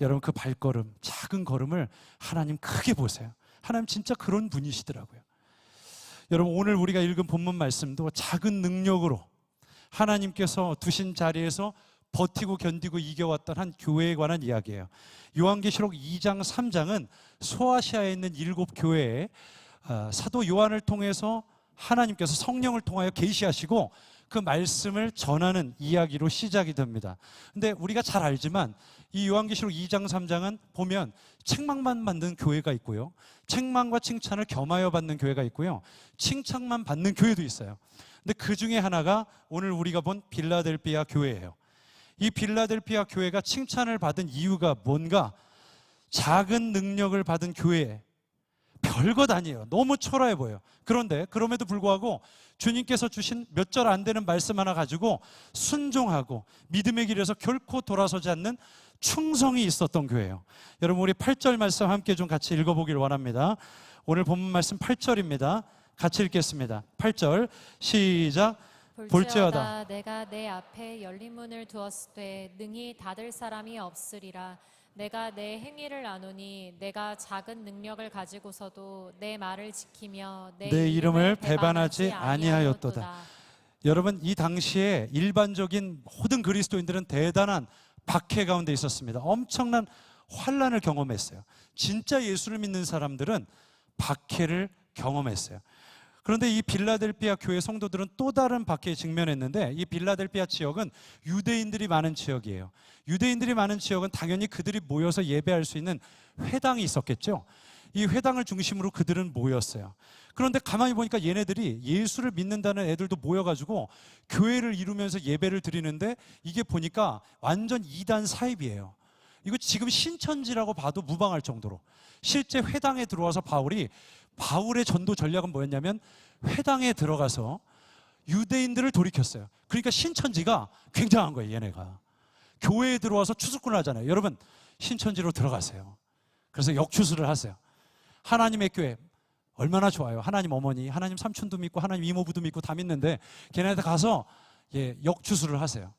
여러분, 그 발걸음, 작은 걸음을 하나님 크게 보세요. 하나님 진짜 그런 분이시더라고요. 여러분, 오늘 우리가 읽은 본문 말씀도 작은 능력으로 하나님께서 두신 자리에서 버티고 견디고 이겨왔던 한 교회에 관한 이야기예요. 요한계시록 2장 3장은 소아시아에 있는 7 교회의 사도 요한을 통해서 하나님께서 성령을 통하여 계시하시고 그 말씀을 전하는 이야기로 시작이 됩니다. 근데 우리가 잘 알지만 이 요한계시록 2장 3장은 보면 책망만 받는 교회가 있고요, 책망과 칭찬을 겸하여 받는 교회가 있고요, 칭찬만 받는 교회도 있어요. 근데 그 중에 하나가 오늘 우리가 본 빌라델비아 교회예요. 이 빌라델비아 교회가 칭찬을 받은 이유가 뭔가? 작은 능력을 받은 교회에 별것 아니에요. 너무 초라해 보여요. 그런데 그럼에도 불구하고 주님께서 주신 몇 절 안 되는 말씀 하나 가지고 순종하고 믿음의 길에서 결코 돌아서지 않는 충성이 있었던 교회예요. 여러분, 우리 8절 말씀 함께 좀 같이 읽어보길 원합니다. 오늘 본문 말씀 8절입니다. 같이 읽겠습니다. 8절 시작. 볼지어다 내가 내 앞에 열린 문을 두었으되 능히 닫을 사람이 없으리라. 내가 내 행위를 아노니 내가 작은 능력을 가지고서도 내 말을 지키며 내 이름을 배반하지 아니하였도다. 여러분, 이 당시에 일반적인 모든 그리스도인들은 대단한 박해 가운데 있었습니다. 엄청난 환난을 경험했어요. 진짜 예수를 믿는 사람들은 박해를 경험했어요. 그런데 이 빌라델비아 교회 성도들은 또 다른 박해에 직면했는데, 이 빌라델비아 지역은 유대인들이 많은 지역이에요. 유대인들이 많은 지역은 당연히 그들이 모여서 예배할 수 있는 회당이 있었겠죠. 이 회당을 중심으로 그들은 모였어요. 그런데 가만히 보니까 얘네들이 예수를 믿는다는 애들도 모여가지고 교회를 이루면서 예배를 드리는데, 이게 보니까 완전 이단 사입이에요. 이거 지금 신천지라고 봐도 무방할 정도로. 실제 회당에 들어와서 바울의 전도 전략은 뭐였냐면 회당에 들어가서 유대인들을 돌이켰어요. 그러니까 신천지가 굉장한 거예요. 얘네가 교회에 들어와서 추수꾼을 하잖아요. 여러분, 신천지로 들어가세요. 그래서 역추수를 하세요. 하나님의 교회 얼마나 좋아요. 하나님 어머니, 하나님 삼촌도 믿고 하나님 이모부도 믿고 다 믿는데 걔네한테 가서 역추수를 하세요.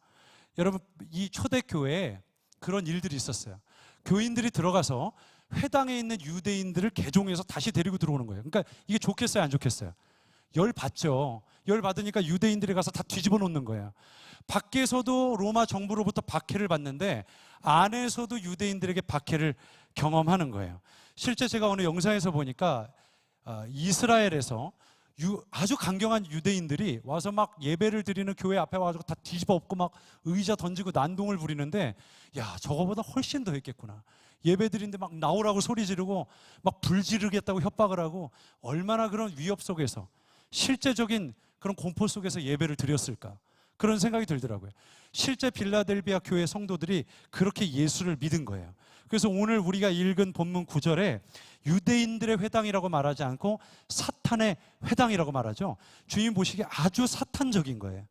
여러분, 이 초대교회에 그런 일들이 있었어요. 교인들이 들어가서 회당에 있는 유대인들을 개종해서 다시 데리고 들어오는 거예요. 그러니까 이게 좋겠어요, 안 좋겠어요? 열 받죠. 열 받으니까 유대인들이 가서 다 뒤집어 놓는 거예요. 밖에서도 로마 정부로부터 박해를 받는데 안에서도 유대인들에게 박해를 경험하는 거예요. 실제 제가 오늘 영상에서 보니까 이스라엘에서 아주 강경한 유대인들이 와서 막 예배를 드리는 교회 앞에 와서 다 뒤집어 엎고 막 의자 던지고 난동을 부리는데, 야, 저거보다 훨씬 더 했겠구나. 예배 드리는데 막 나오라고 소리 지르고 막 불 지르겠다고 협박을 하고, 얼마나 그런 위협 속에서, 실제적인 그런 공포 속에서 예배를 드렸을까, 그런 생각이 들더라고요. 실제 빌라델비아 교회 성도들이 그렇게 예수를 믿은 거예요. 그래서 오늘 우리가 읽은 본문 9절에 유대인들의 회당이라고 말하지 않고 사탄의 회당이라고 말하죠. 주님 보시기에 아주 사탄적인 거예요.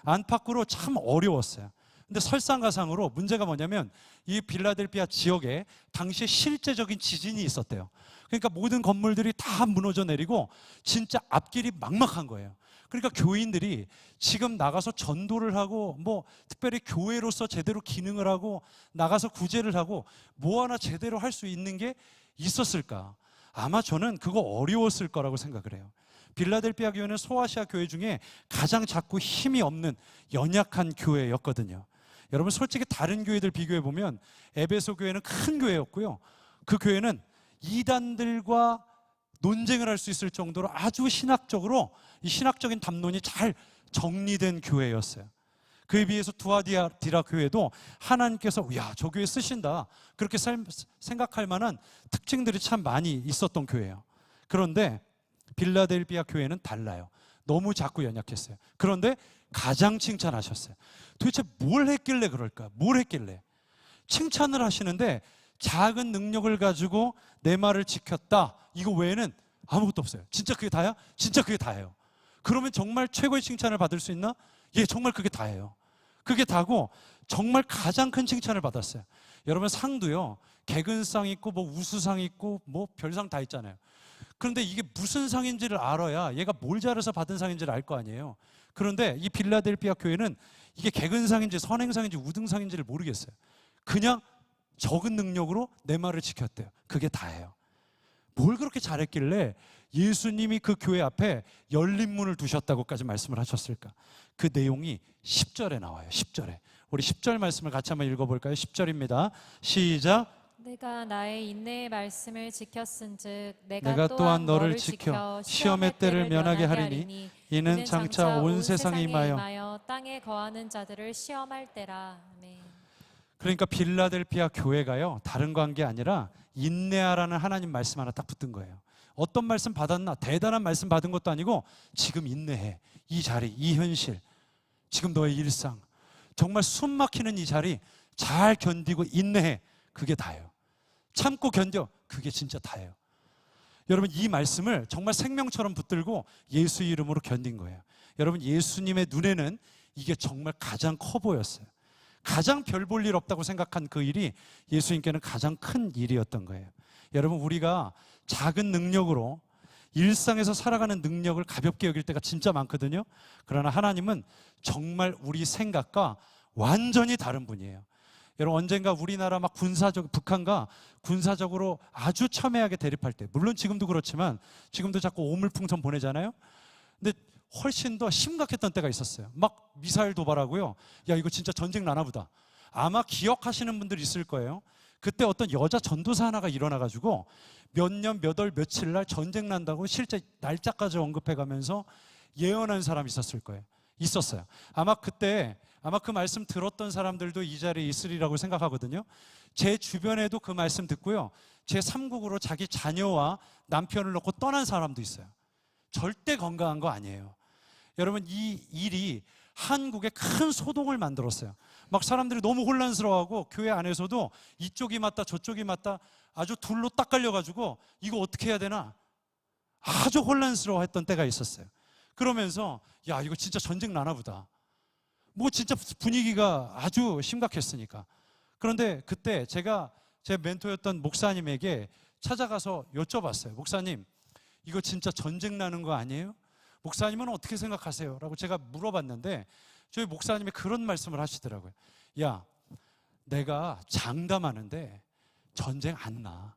안팎으로 참 어려웠어요. 근데 설상가상으로 문제가 뭐냐면 이 빌라델비아 지역에 당시에 실제적인 지진이 있었대요. 그러니까 모든 건물들이 다 무너져 내리고 진짜 앞길이 막막한 거예요. 그러니까 교인들이 지금 나가서 전도를 하고 뭐 특별히 교회로서 제대로 기능을 하고 나가서 구제를 하고 뭐 하나 제대로 할 수 있는 게 있었을까? 아마 저는 그거 어려웠을 거라고 생각을 해요. 빌라델비아 교회는 소아시아 교회 중에 가장 작고 힘이 없는 연약한 교회였거든요. 여러분, 솔직히 다른 교회들 비교해 보면 에베소 교회는 큰 교회였고요, 그 교회는 이단들과 논쟁을 할 수 있을 정도로 아주 신학적으로 이 신학적인 담론이 잘 정리된 교회였어요. 그에 비해서 두아디라 교회도 하나님께서 야, 저 교회 쓰신다, 그렇게 생각할 만한 특징들이 참 많이 있었던 교회예요. 그런데 빌라델비아 교회는 달라요. 너무 작고 연약했어요. 그런데 가장 칭찬하셨어요. 도대체 뭘 했길래 그럴까? 뭘 했길래? 칭찬을 하시는데 작은 능력을 가지고 내 말을 지켰다, 이거 외에는 아무것도 없어요. 진짜 그게 다야? 진짜 그게 다예요. 그러면 정말 최고의 칭찬을 받을 수 있나? 예, 정말 그게 다예요. 그게 다고 정말 가장 큰 칭찬을 받았어요. 여러분, 상도요, 개근상 있고 뭐 우수상 있고 뭐 별상 다 있잖아요. 그런데 이게 무슨 상인지를 알아야 얘가 뭘 잘해서 받은 상인지를 알 거 아니에요. 그런데 이 빌라델비아 교회는 이게 개근상인지 선행상인지 우등상인지를 모르겠어요. 그냥 적은 능력으로 내 말을 지켰대요. 그게 다예요. 뭘 그렇게 잘했길래 예수님이 그 교회 앞에 열린 문을 두셨다고까지 말씀을 하셨을까? 그 내용이 10절에 나와요. 10절에. 우리 10절 말씀을 같이 한번 읽어볼까요? 10절입니다. 시작. 내가 나의 인내의 말씀을 지켰은즉 내가 내가 또한 너를 지켜 시험의 때를 면하게 하리니 이는 장차 온 세상에 임하여 땅에 거하는 자들을 시험할 때라. 아멘. 그러니까 빌라델피아 교회가요, 다른 관계 아니라 인내하라는 하나님 말씀 하나 딱 붙은 거예요. 어떤 말씀 받았나? 대단한 말씀 받은 것도 아니고 지금 인내해. 이 자리, 이 현실, 지금 너의 일상, 정말 숨 막히는 이 자리 잘 견디고 인내해. 그게 다예요. 참고 견뎌. 그게 진짜 다예요. 여러분, 이 말씀을 정말 생명처럼 붙들고 예수 이름으로 견딘 거예요. 여러분, 예수님의 눈에는 이게 정말 가장 커 보였어요. 가장 별 볼 일 없다고 생각한 그 일이 예수님께는 가장 큰 일이었던 거예요. 여러분, 우리가 작은 능력으로 일상에서 살아가는 능력을 가볍게 여길 때가 진짜 많거든요. 그러나 하나님은 정말 우리 생각과 완전히 다른 분이에요. 여러분, 언젠가 우리나라 막 북한과 군사적으로 아주 첨예하게 대립할 때, 물론 지금도 그렇지만 지금도 자꾸 오물풍선 보내잖아요. 근데 훨씬 더 심각했던 때가 있었어요. 막 미사일 도발하고요. 야, 이거 진짜 전쟁 나나 보다. 아마 기억하시는 분들 있을 거예요. 그때 어떤 여자 전도사 하나가 일어나가지고 몇 년, 몇 월, 며칠 날 전쟁 난다고 실제 날짜까지 언급해가면서 예언한 사람이 있었을 거예요. 있었어요. 아마 그 말씀 들었던 사람들도 이 자리에 있으리라고 생각하거든요. 제 주변에도 그 말씀 듣고요, 제 3국으로 자기 자녀와 남편을 놓고 떠난 사람도 있어요. 절대 건강한 거 아니에요. 여러분, 이 일이 한국에 큰 소동을 만들었어요. 막 사람들이 너무 혼란스러워하고 교회 안에서도 이쪽이 맞다 저쪽이 맞다 아주 둘로 딱 갈려가지고 이거 어떻게 해야 되나 아주 혼란스러워했던 때가 있었어요. 그러면서 야, 이거 진짜 전쟁 나나 보다. 뭐 진짜 분위기가 아주 심각했으니까. 그런데 그때 제가 제 멘토였던 목사님에게 찾아가서 여쭤봤어요. 목사님, 이거 진짜 전쟁 나는 거 아니에요? 목사님은 어떻게 생각하세요? 라고 제가 물어봤는데 저희 목사님이 그런 말씀을 하시더라고요. 야, 내가 장담하는데 전쟁 안 나.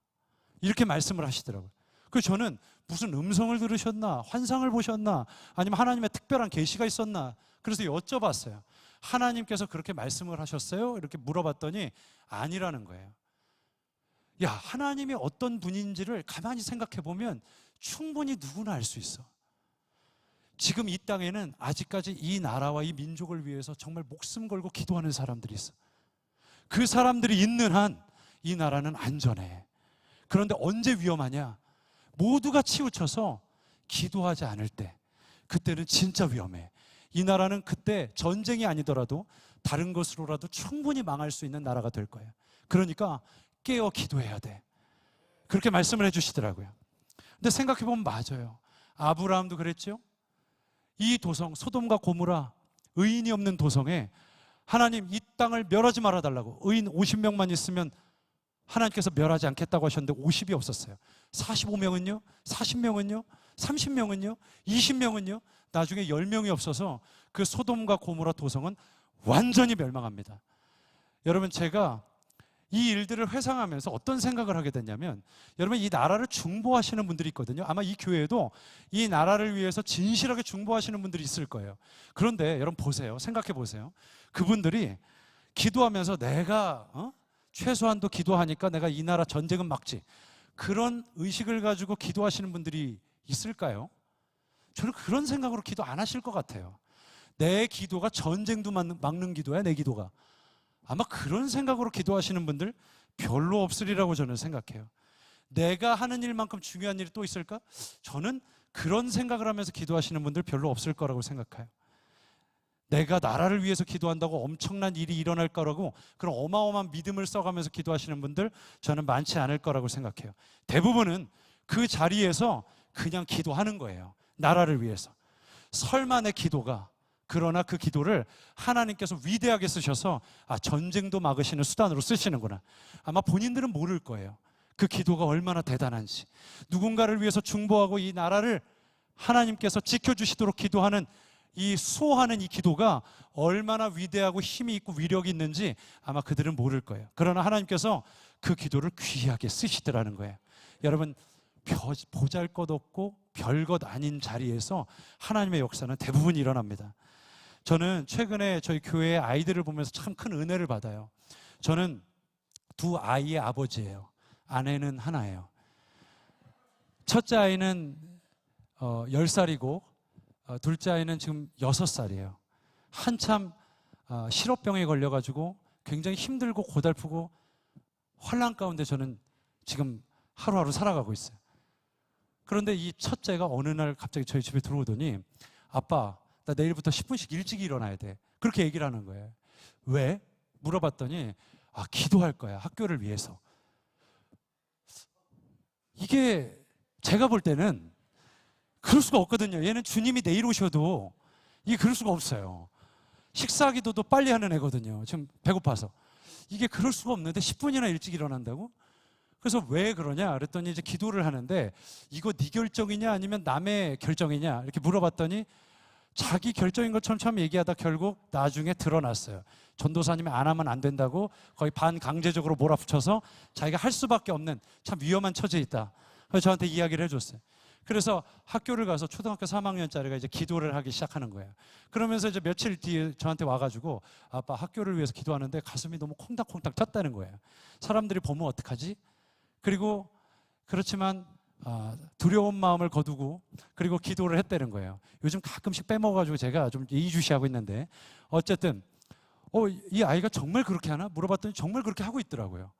이렇게 말씀을 하시더라고요. 그래서 저는 무슨 음성을 들으셨나, 환상을 보셨나, 아니면 하나님의 특별한 계시가 있었나, 그래서 여쭤봤어요. 하나님께서 그렇게 말씀을 하셨어요? 이렇게 물어봤더니 아니라는 거예요. 야, 하나님이 어떤 분인지를 가만히 생각해 보면 충분히 누구나 알 수 있어. 지금 이 땅에는 아직까지 이 나라와 이 민족을 위해서 정말 목숨 걸고 기도하는 사람들이 있어. 그 사람들이 있는 한 이 나라는 안전해. 그런데 언제 위험하냐? 모두가 치우쳐서 기도하지 않을 때, 그때는 진짜 위험해. 이 나라는 그때 전쟁이 아니더라도 다른 것으로라도 충분히 망할 수 있는 나라가 될 거예요. 그러니까 깨어 기도해야 돼. 그렇게 말씀을 해주시더라고요. 근데 생각해보면 맞아요. 아브라함도 그랬죠. 이 도성, 소돔과 고모라, 의인이 없는 도성에 하나님 이 땅을 멸하지 말아달라고, 의인 50명만 있으면 하나님께서 멸하지 않겠다고 하셨는데 50이 없었어요. 45명은요? 40명은요? 30명은요? 20명은요? 나중에 10명이 없어서 그 소돔과 고모라 도성은 완전히 멸망합니다. 여러분, 제가 이 일들을 회상하면서 어떤 생각을 하게 됐냐면, 여러분, 이 나라를 중보하시는 분들이 있거든요. 아마 이 교회에도 이 나라를 위해서 진실하게 중보하시는 분들이 있을 거예요. 그런데 여러분 보세요. 생각해 보세요. 그분들이 기도하면서 내가 최소한도 기도하니까 내가 이 나라 전쟁은 막지, 그런 의식을 가지고 기도하시는 분들이 있을까요? 저는 그런 생각으로 기도 안 하실 것 같아요. 내 기도가 전쟁도 막는 기도야, 내 기도가. 아마 그런 생각으로 기도하시는 분들 별로 없으리라고 저는 생각해요. 내가 하는 일만큼 중요한 일이 또 있을까? 저는 그런 생각을 하면서 기도하시는 분들 별로 없을 거라고 생각해요. 내가 나라를 위해서 기도한다고 엄청난 일이 일어날 거라고 그런 어마어마한 믿음을 써가면서 기도하시는 분들 저는 많지 않을 거라고 생각해요. 대부분은 그 자리에서 그냥 기도하는 거예요. 나라를 위해서. 설마 내 기도가, 그러나 그 기도를 하나님께서 위대하게 쓰셔서 전쟁도 막으시는 수단으로 쓰시는구나. 아마 본인들은 모를 거예요. 그 기도가 얼마나 대단한지. 누군가를 위해서 중보하고 이 나라를 하나님께서 지켜주시도록 기도하는 이 수호하는 이 기도가 얼마나 위대하고 힘이 있고 위력이 있는지 아마 그들은 모를 거예요. 그러나 하나님께서 그 기도를 귀하게 쓰시더라는 거예요. 여러분, 보잘것없고 별것 아닌 자리에서 하나님의 역사는 대부분 일어납니다. 저는 최근에 저희 교회의 아이들을 보면서 참 큰 은혜를 받아요. 저는 두 아이의 아버지예요. 아내는 하나예요. 첫째 아이는 10살이고 둘째 아이는 지금 6살이에요. 한참 실업병에 걸려가지고 굉장히 힘들고 고달프고 환난 가운데 저는 지금 하루하루 살아가고 있어요. 그런데 이 첫째가 어느 날 갑자기 저희 집에 들어오더니 아빠, 나 내일부터 10분씩 일찍 일어나야 돼. 그렇게 얘기를 하는 거예요. 왜? 물어봤더니 기도할 거야. 학교를 위해서. 이게 제가 볼 때는 그럴 수가 없거든요. 얘는 주님이 내일 오셔도 이게 그럴 수가 없어요. 식사 기도도 빨리 하는 애거든요. 지금 배고파서. 이게 그럴 수가 없는데 10분이나 일찍 일어난다고? 그래서 왜 그러냐 그랬더니 이제 기도를 하는데 이거 네 결정이냐 아니면 남의 결정이냐 이렇게 물어봤더니 자기 결정인 것처럼 처음 얘기하다 결국 나중에 드러났어요. 전도사님이 안 하면 안 된다고 거의 반강제적으로 몰아붙여서 자기가 할 수밖에 없는 참 위험한 처지에 있다. 그래서 저한테 이야기를 해줬어요. 그래서 학교를 가서 초등학교 3학년짜리가 이제 기도를 하기 시작하는 거예요. 그러면서 이제 며칠 뒤에 저한테 와가지고 아빠 학교를 위해서 기도하는데 가슴이 너무 콩닥콩닥 쳤다는 거예요. 사람들이 보면 어떡하지? 그리고 그렇지만 두려운 마음을 거두고 그리고 기도를 했다는 거예요. 요즘 가끔씩 빼먹어가지고 제가 좀 예의주시하고 있는데 어쨌든 이 아이가 정말 그렇게 하나? 물어봤더니 정말 그렇게 하고 있더라고요.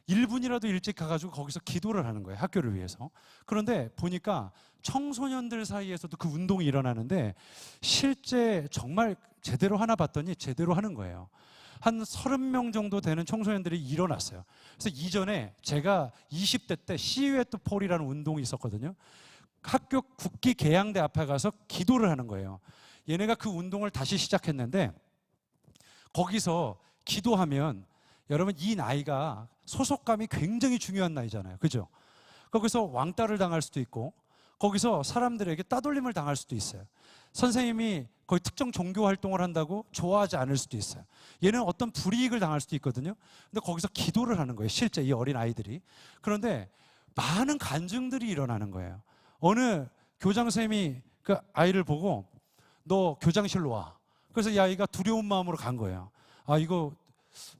1분이라도 일찍 가가지고 거기서 기도를 하는 거예요. 학교를 위해서. 그런데 보니까 청소년들 사이에서도 그 운동이 일어나는데 실제 정말 제대로 하나 봤더니 제대로 하는 거예요. 한 30명 정도 되는 청소년들이 일어났어요. 그래서 이전에 제가 20대 때 시위에트 폴이라는 운동이 있었거든요. 학교 국기 계양대 앞에 가서 기도를 하는 거예요. 얘네가 그 운동을 다시 시작했는데 거기서 기도하면 여러분 이 나이가 소속감이 굉장히 중요한 나이잖아요. 그죠? 거기서 왕따를 당할 수도 있고 거기서 사람들에게 따돌림을 당할 수도 있어요. 선생님이 거의 특정 종교 활동을 한다고 좋아하지 않을 수도 있어요. 얘는 어떤 불이익을 당할 수도 있거든요. 근데 거기서 기도를 하는 거예요. 실제 이 어린 아이들이. 그런데 많은 간증들이 일어나는 거예요. 어느 교장 선생님이 그 아이를 보고 너 교장실로 와. 그래서 이 아이가 두려운 마음으로 간 거예요. 이거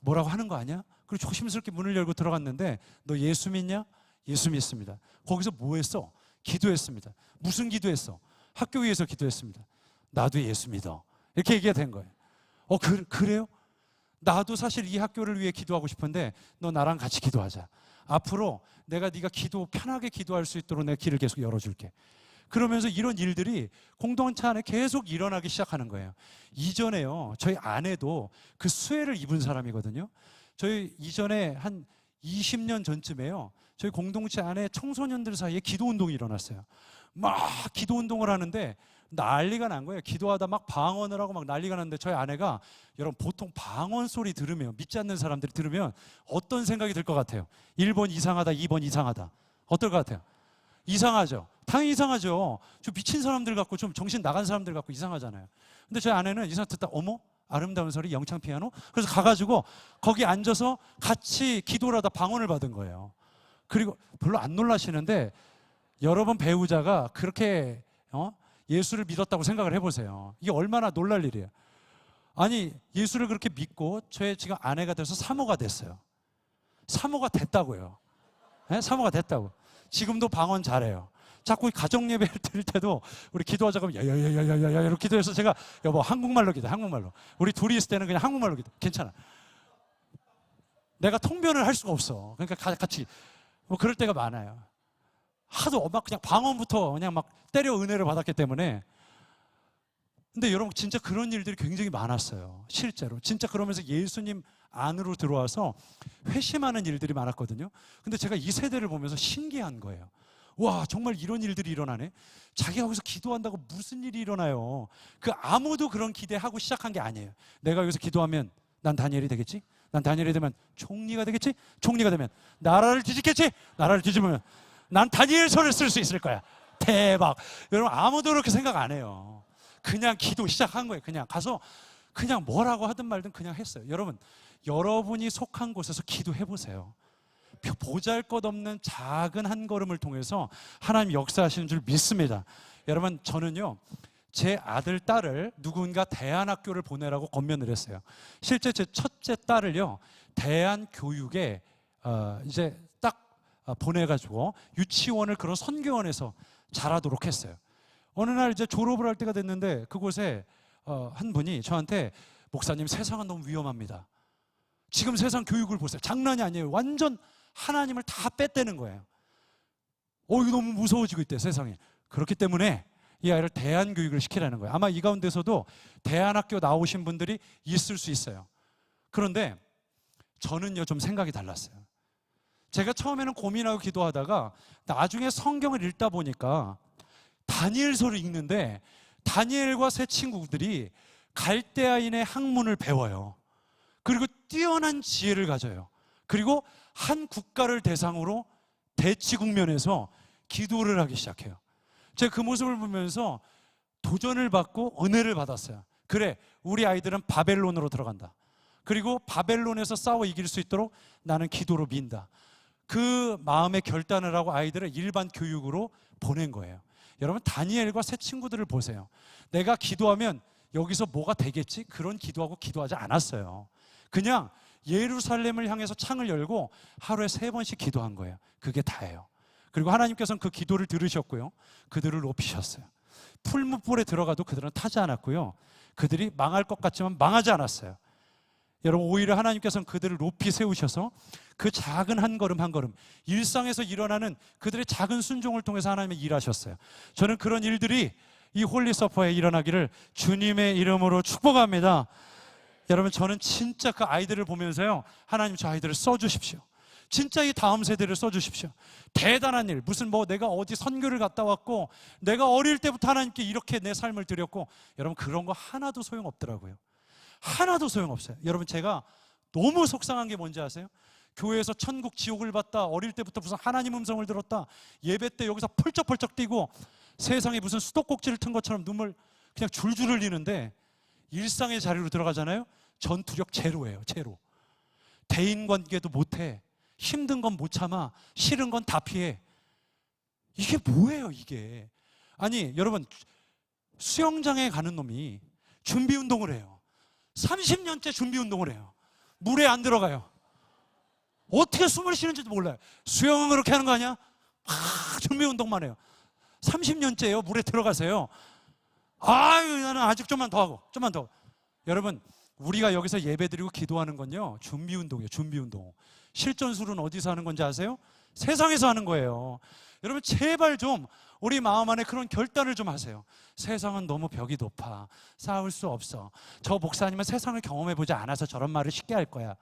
뭐라고 하는 거 아니야? 그리고 조심스럽게 문을 열고 들어갔는데 너 예수 믿냐? 예수 믿습니다. 거기서 뭐 했어? 기도했습니다. 무슨 기도했어? 학교 위해서 기도했습니다. 나도 예수 믿어. 이렇게 얘기가 된 거예요. 그래요? 나도 사실 이 학교를 위해 기도하고 싶은데 너 나랑 같이 기도하자. 앞으로 내가 네가 편하게 기도할 수 있도록 내가 길을 계속 열어줄게. 그러면서 이런 일들이 공동체 안에 계속 일어나기 시작하는 거예요. 이전에요, 저희 아내도 그 수혜를 입은 사람이거든요. 저희 이전에 한 20년 전쯤에요, 저희 공동체 안에 청소년들 사이에 기도 운동이 일어났어요. 막 기도 운동을 하는데 난리가 난 거예요. 기도하다 막 방언을 하고 막 난리가 났는데 저희 아내가, 여러분 보통 방언 소리 들으면, 믿지 않는 사람들이 들으면 어떤 생각이 들 것 같아요? 1번 이상하다, 2번 이상하다. 어떨 것 같아요? 이상하죠. 당연히 이상하죠. 좀 미친 사람들 같고 좀 정신 나간 사람들 같고 이상하잖아요. 근데 저희 아내는 이 사람 듣다 어머? 아름다운 소리, 영창 피아노? 그래서 가가지고 거기 앉아서 같이 기도를 하다 방언을 받은 거예요. 그리고 별로 안 놀라시는데 여러분 배우자가 그렇게 예수를 믿었다고 생각을 해보세요. 이게 얼마나 놀랄 일이에요. 아니, 예수를 그렇게 믿고 저의 지금 아내가 돼서 사모가 됐어요. 사모가 됐다고요. 네? 사모가 됐다고. 지금도 방언 잘해요. 자꾸 가정 예배를 드릴 때도 우리 기도하자고 하면 야야야야야야 이렇게 기도해서 제가 여보 한국말로 기도, 한국말로. 우리 둘이 있을 때는 그냥 한국말로 기도. 괜찮아. 내가 통변을 할 수가 없어. 그러니까 같이 뭐 그럴 때가 많아요. 하도 막 그냥 방언부터 그냥 막 때려 은혜를 받았기 때문에. 근데 여러분 진짜 그런 일들이 굉장히 많았어요. 실제로. 진짜 그러면서 예수님 안으로 들어와서 회심하는 일들이 많았거든요. 근데 제가 이 세대를 보면서 신기한 거예요. 와, 정말 이런 일들이 일어나네. 자기가 거기서 기도한다고 무슨 일이 일어나요? 아무도 그런 기대하고 시작한 게 아니에요. 내가 여기서 기도하면 난 다니엘이 되겠지? 난 다니엘이 되면 총리가 되겠지? 총리가 되면 나라를 뒤집겠지? 나라를 뒤집으면 난 다니엘서를 쓸 수 있을 거야. 대박. 여러분 아무도 그렇게 생각 안 해요. 그냥 기도 시작한 거예요. 그냥 가서 그냥 뭐라고 하든 말든 그냥 했어요. 여러분, 여러분이 속한 곳에서 기도해 보세요. 보잘것없는 작은 한 걸음을 통해서 하나님 역사하시는 줄 믿습니다. 여러분, 저는요 제 아들, 딸을 누군가 대안학교를 보내라고 권면을 했어요. 실제 제 첫째 딸을요 대안교육에 이제 딱 보내가지고 유치원을 그런 선교원에서 자라도록 했어요. 어느 날 이제 졸업을 할 때가 됐는데 그곳에 한 분이 저한테 목사님 세상은 너무 위험합니다. 지금 세상 교육을 보세요. 장난이 아니에요. 완전 하나님을 다 뺐다는 거예요. 이거 너무 무서워지고 있대 세상에. 그렇기 때문에 이 아이를 대안교육을 시키라는 거예요. 아마 이 가운데서도 대안학교 나오신 분들이 있을 수 있어요. 그런데 저는요 좀 생각이 달랐어요. 제가 처음에는 고민하고 기도하다가 나중에 성경을 읽다 보니까 다니엘서를 읽는데 다니엘과 세 친구들이 갈대아인의 학문을 배워요. 그리고 뛰어난 지혜를 가져요. 그리고 한 국가를 대상으로 대치 국면에서 기도를 하기 시작해요. 제가 그 모습을 보면서 도전을 받고 은혜를 받았어요. 그래, 우리 아이들은 바벨론으로 들어간다. 그리고 바벨론에서 싸워 이길 수 있도록 나는 기도로 민다. 그 마음의 결단을 하고 아이들을 일반 교육으로 보낸 거예요. 여러분 다니엘과 새 친구들을 보세요. 내가 기도하면 여기서 뭐가 되겠지? 그런 기도하고 기도하지 않았어요. 그냥 예루살렘을 향해서 창을 열고 하루에 3번씩 기도한 거예요. 그게 다예요. 그리고 하나님께서는 그 기도를 들으셨고요. 그들을 높이셨어요. 풀무불에 들어가도 그들은 타지 않았고요. 그들이 망할 것 같지만 망하지 않았어요. 여러분 오히려 하나님께서는 그들을 높이 세우셔서 그 작은 한 걸음 한 걸음 일상에서 일어나는 그들의 작은 순종을 통해서 하나님이 일하셨어요. 저는 그런 일들이 이 홀리서퍼에 일어나기를 주님의 이름으로 축복합니다. 여러분 저는 진짜 그 아이들을 보면서요 하나님 저 아이들을 써주십시오. 진짜 이 다음 세대를 써주십시오. 대단한 일, 무슨 뭐 내가 어디 선교를 갔다 왔고 내가 어릴 때부터 하나님께 이렇게 내 삶을 드렸고 여러분 그런 거 하나도 소용없더라고요. 하나도 소용없어요. 여러분 제가 너무 속상한 게 뭔지 아세요? 교회에서 천국 지옥을 봤다, 어릴 때부터 무슨 하나님 음성을 들었다, 예배 때 여기서 펄쩍펄쩍 뛰고 세상에 무슨 수도꼭지를 튼 것처럼 눈물 그냥 줄줄 흘리는데 일상의 자리로 들어가잖아요. 전투력 제로예요. 제로. 대인관계도 못해. 힘든 건 못 참아. 싫은 건 다 피해. 이게 뭐예요 이게? 아니 여러분 수영장에 가는 놈이 준비운동을 해요. 30년째 준비운동을 해요. 물에 안 들어가요. 어떻게 숨을 쉬는지도 몰라요. 수영은 그렇게 하는 거 아니야? 준비운동만 해요. 30년째요. 물에 들어가세요. 아유 나는 아직 좀만 더 하고 좀만 더. 여러분 우리가 여기서 예배드리고 기도하는 건요 준비운동이에요. 준비운동. 실전술은 어디서 하는 건지 아세요? 세상에서 하는 거예요. 여러분 제발 좀 우리 마음 안에 그런 결단을 좀 하세요. 세상은 너무 벽이 높아. 싸울 수 없어. 저 목사님은 세상을 경험해보지 않아서 저런 말을 쉽게 할 거야.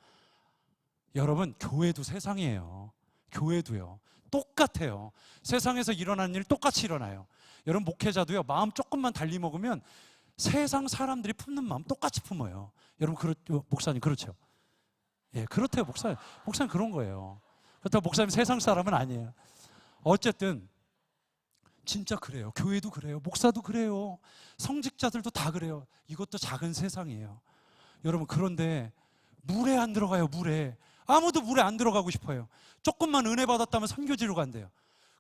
여러분 교회도 세상이에요. 교회도요. 똑같아요. 세상에서 일어나는 일 똑같이 일어나요. 여러분 목회자도요. 마음 조금만 달리 먹으면 세상 사람들이 품는 마음 똑같이 품어요. 여러분 목사님 그렇죠? 예, 그렇대요. 목사님 그런 거예요. 그렇다고 목사님 세상 사람은 아니에요. 어쨌든 진짜 그래요. 교회도 그래요. 목사도 그래요. 성직자들도 다 그래요. 이것도 작은 세상이에요. 여러분 그런데 물에 안 들어가요. 물에. 아무도 물에 안 들어가고 싶어요. 조금만 은혜 받았다면 선교지로 간대요.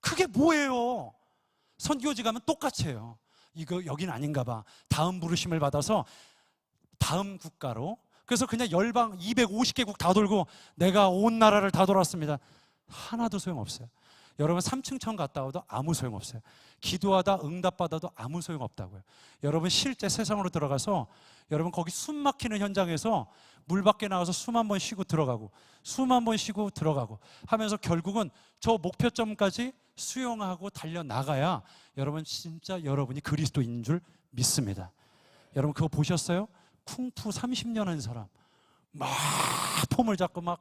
그게 뭐예요? 선교지 가면 똑같이 해요. 이거 여긴 아닌가 봐. 다음 부르심을 받아서 다음 국가로. 그래서 그냥 열방 250개국 다 돌고 내가 온 나라를 다 돌았습니다. 하나도 소용없어요. 여러분 3층천 갔다 와도 아무 소용없어요. 기도하다 응답받아도 아무 소용없다고요. 여러분 실제 세상으로 들어가서 여러분 거기 숨 막히는 현장에서 물 밖에 나가서 숨 한 번 쉬고 들어가고 숨 한 번 쉬고 들어가고 하면서 결국은 저 목표점까지 수용하고 달려나가야 여러분 진짜 여러분이 그리스도인인 줄 믿습니다. 여러분 그거 보셨어요? 쿵푸 30년 한 사람 막 폼을 잡고 막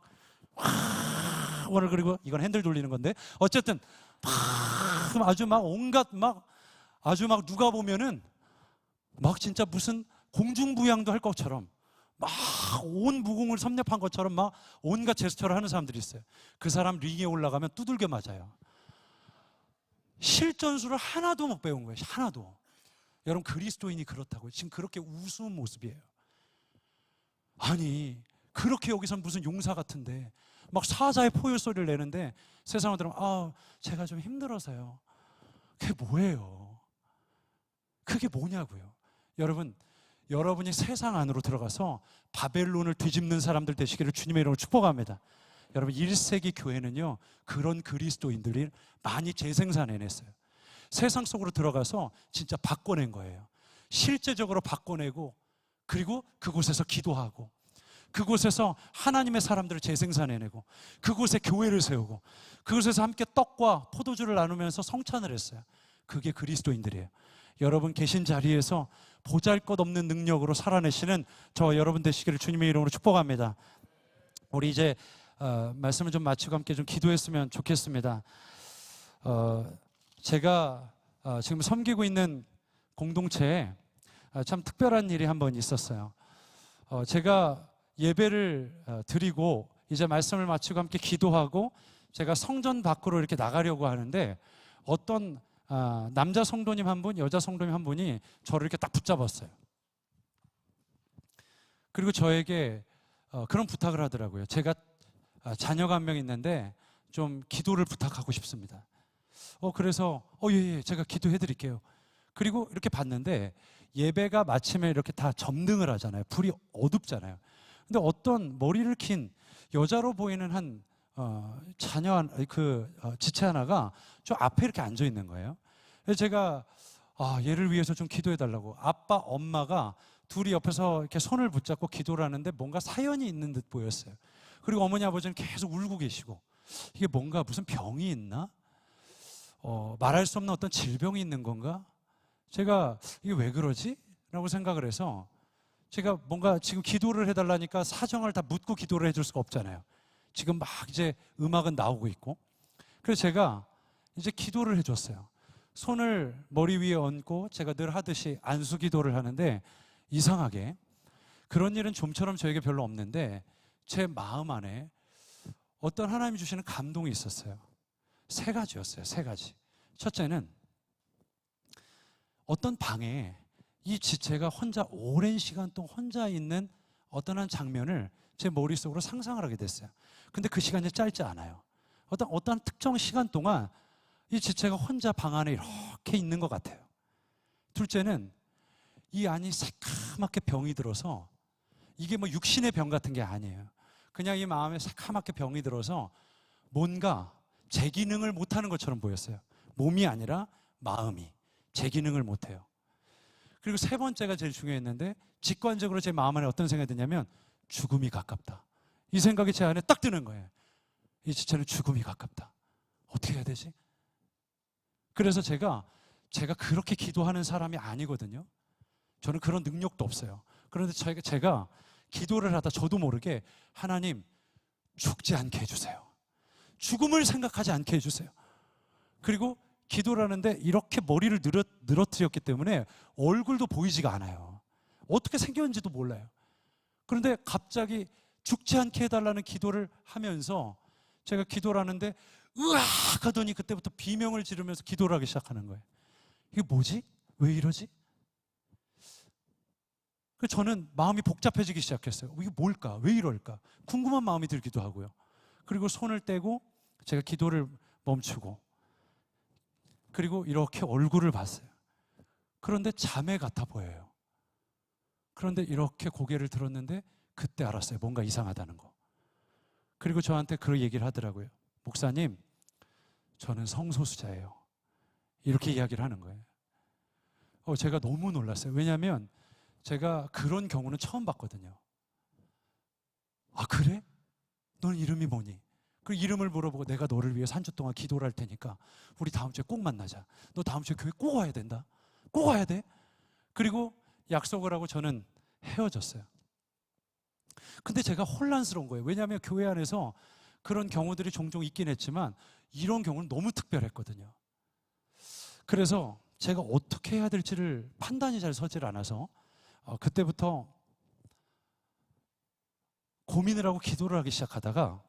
원을 그리고 이건 핸들 돌리는 건데 어쨌든 막 아주 막 온갖 막 아주 막 누가 보면은 막 진짜 무슨 공중부양도 할 것처럼 막 온 무공을 섭렵한 것처럼 막 온갖 제스처를 하는 사람들이 있어요. 그 사람 링에 올라가면 두들겨 맞아요. 실전술을 하나도 못 배운 거예요. 하나도. 여러분 그리스도인이 그렇다고요. 지금 그렇게 우스운 모습이에요. 아니 그렇게 여기선 무슨 용사 같은데 막 사자의 포효 소리를 내는데 세상으로 들으면 제가 좀 힘들어서요. 그게 뭐예요? 그게 뭐냐고요? 여러분 여러분이 세상 안으로 들어가서 바벨론을 뒤집는 사람들 되시기를 주님의 이름으로 축복합니다. 여러분 1세기 교회는요 그런 그리스도인들이 많이 재생산해냈어요. 세상 속으로 들어가서 진짜 바꿔낸 거예요. 실제적으로 바꿔내고, 그리고 그곳에서 기도하고, 그곳에서 하나님의 사람들을 재생산해내고, 그곳에 교회를 세우고, 그곳에서 함께 떡과 포도주를 나누면서 성찬을 했어요. 그게 그리스도인들이에요. 여러분 계신 자리에서 보잘것없는 능력으로 살아내시는 저 여러분 되시기를 주님의 이름으로 축복합니다. 우리 이제 말씀을 좀 마치고 함께 좀 기도했으면 좋겠습니다. 제가 지금 섬기고 있는 공동체에 참 특별한 일이 한 번 있었어요. 제가 예배를 드리고 이제 말씀을 마치고 함께 기도하고 제가 성전 밖으로 이렇게 나가려고 하는데 어떤 남자 성도님 한 분, 여자 성도님 한 분이 저를 이렇게 딱 붙잡았어요. 그리고 저에게 그런 부탁을 하더라고요. 제가 자녀가 한 명 있는데 좀 기도를 부탁하고 싶습니다. 그래서 예, 제가 기도해 드릴게요. 그리고 이렇게 봤는데 예배가 마침에 이렇게 다 점등을 하잖아요. 불이 어둡잖아요. 근데 어떤 머리를 긴 여자로 보이는 한 자녀 지체 하나가 저 앞에 이렇게 앉아 있는 거예요. 그래서 제가 얘를 위해서 좀 기도해 달라고. 아빠, 엄마가 둘이 옆에서 이렇게 손을 붙잡고 기도를 하는데 뭔가 사연이 있는 듯 보였어요. 그리고 어머니, 아버지는 계속 울고 계시고, 이게 뭔가 무슨 병이 있나? 말할 수 없는 어떤 질병이 있는 건가? 제가 이게 왜 그러지? 라고 생각을 해서 제가 뭔가 지금 기도를 해달라니까 사정을 다 묻고 기도를 해줄 수가 없잖아요. 지금 막 이제 음악은 나오고 있고. 그래서 제가 이제 기도를 해줬어요. 손을 머리 위에 얹고 제가 늘 하듯이 안수 기도를 하는데 이상하게 그런 일은 좀처럼 저에게 별로 없는데 제 마음 안에 어떤 하나님이 주시는 감동이 있었어요. 세 가지였어요. 세 가지. 첫째는 어떤 방에 이 지체가 혼자 오랜 시간 동안 혼자 있는 어떤 한 장면을 제 머릿속으로 상상을 하게 됐어요. 근데 그 시간이 짧지 않아요. 어떤 특정 시간 동안 이 지체가 혼자 방 안에 이렇게 있는 것 같아요. 둘째는 이 안이 새카맣게 병이 들어서, 이게 뭐 육신의 병 같은 게 아니에요. 그냥 이 마음에 새카맣게 병이 들어서 뭔가 제 기능을 못하는 것처럼 보였어요. 몸이 아니라 마음이 제 기능을 못해요. 그리고 세 번째가 제일 중요했는데 직관적으로 제 마음 안에 어떤 생각이 드냐면 죽음이 가깝다. 이 생각이 제 안에 딱 드는 거예요. 이 지체는 죽음이 가깝다. 어떻게 해야 되지? 그래서 제가 그렇게 기도하는 사람이 아니거든요. 저는 그런 능력도 없어요. 그런데 제가 기도를 하다 저도 모르게 하나님 죽지 않게 해주세요. 죽음을 생각하지 않게 해주세요. 그리고 기도를 하는데 이렇게 머리를 늘어뜨렸기 때문에 얼굴도 보이지가 않아요. 어떻게 생겼는지도 몰라요. 그런데 갑자기 죽지 않게 해달라는 기도를 하면서 제가 기도를 하는데 으악 하더니 그때부터 비명을 지르면서 기도를 하기 시작하는 거예요. 이게 뭐지? 왜 이러지? 그래서 저는 마음이 복잡해지기 시작했어요. 이게 뭘까? 왜 이럴까? 궁금한 마음이 들기도 하고요. 그리고 손을 떼고 제가 기도를 멈추고 그리고 이렇게 얼굴을 봤어요. 그런데 자매 같아 보여요. 그런데 이렇게 고개를 들었는데 그때 알았어요. 뭔가 이상하다는 거. 그리고 저한테 그런 얘기를 하더라고요. 목사님, 저는 성소수자예요. 이렇게 이야기를 하는 거예요. 제가 너무 놀랐어요. 왜냐하면 제가 그런 경우는 처음 봤거든요. 아, 그래? 넌 이름이 뭐니? 그 이름을 물어보고 내가 너를 위해서 한 주 동안 기도를 할 테니까 우리 다음 주에 꼭 만나자. 너 다음 주에 교회 꼭 와야 된다. 꼭 와야 돼. 그리고 약속을 하고 저는 헤어졌어요. 근데 제가 혼란스러운 거예요. 왜냐하면 교회 안에서 그런 경우들이 종종 있긴 했지만 이런 경우는 너무 특별했거든요. 그래서 제가 어떻게 해야 될지를 판단이 잘 서질 않아서 그때부터 고민을 하고 기도를 하기 시작하다가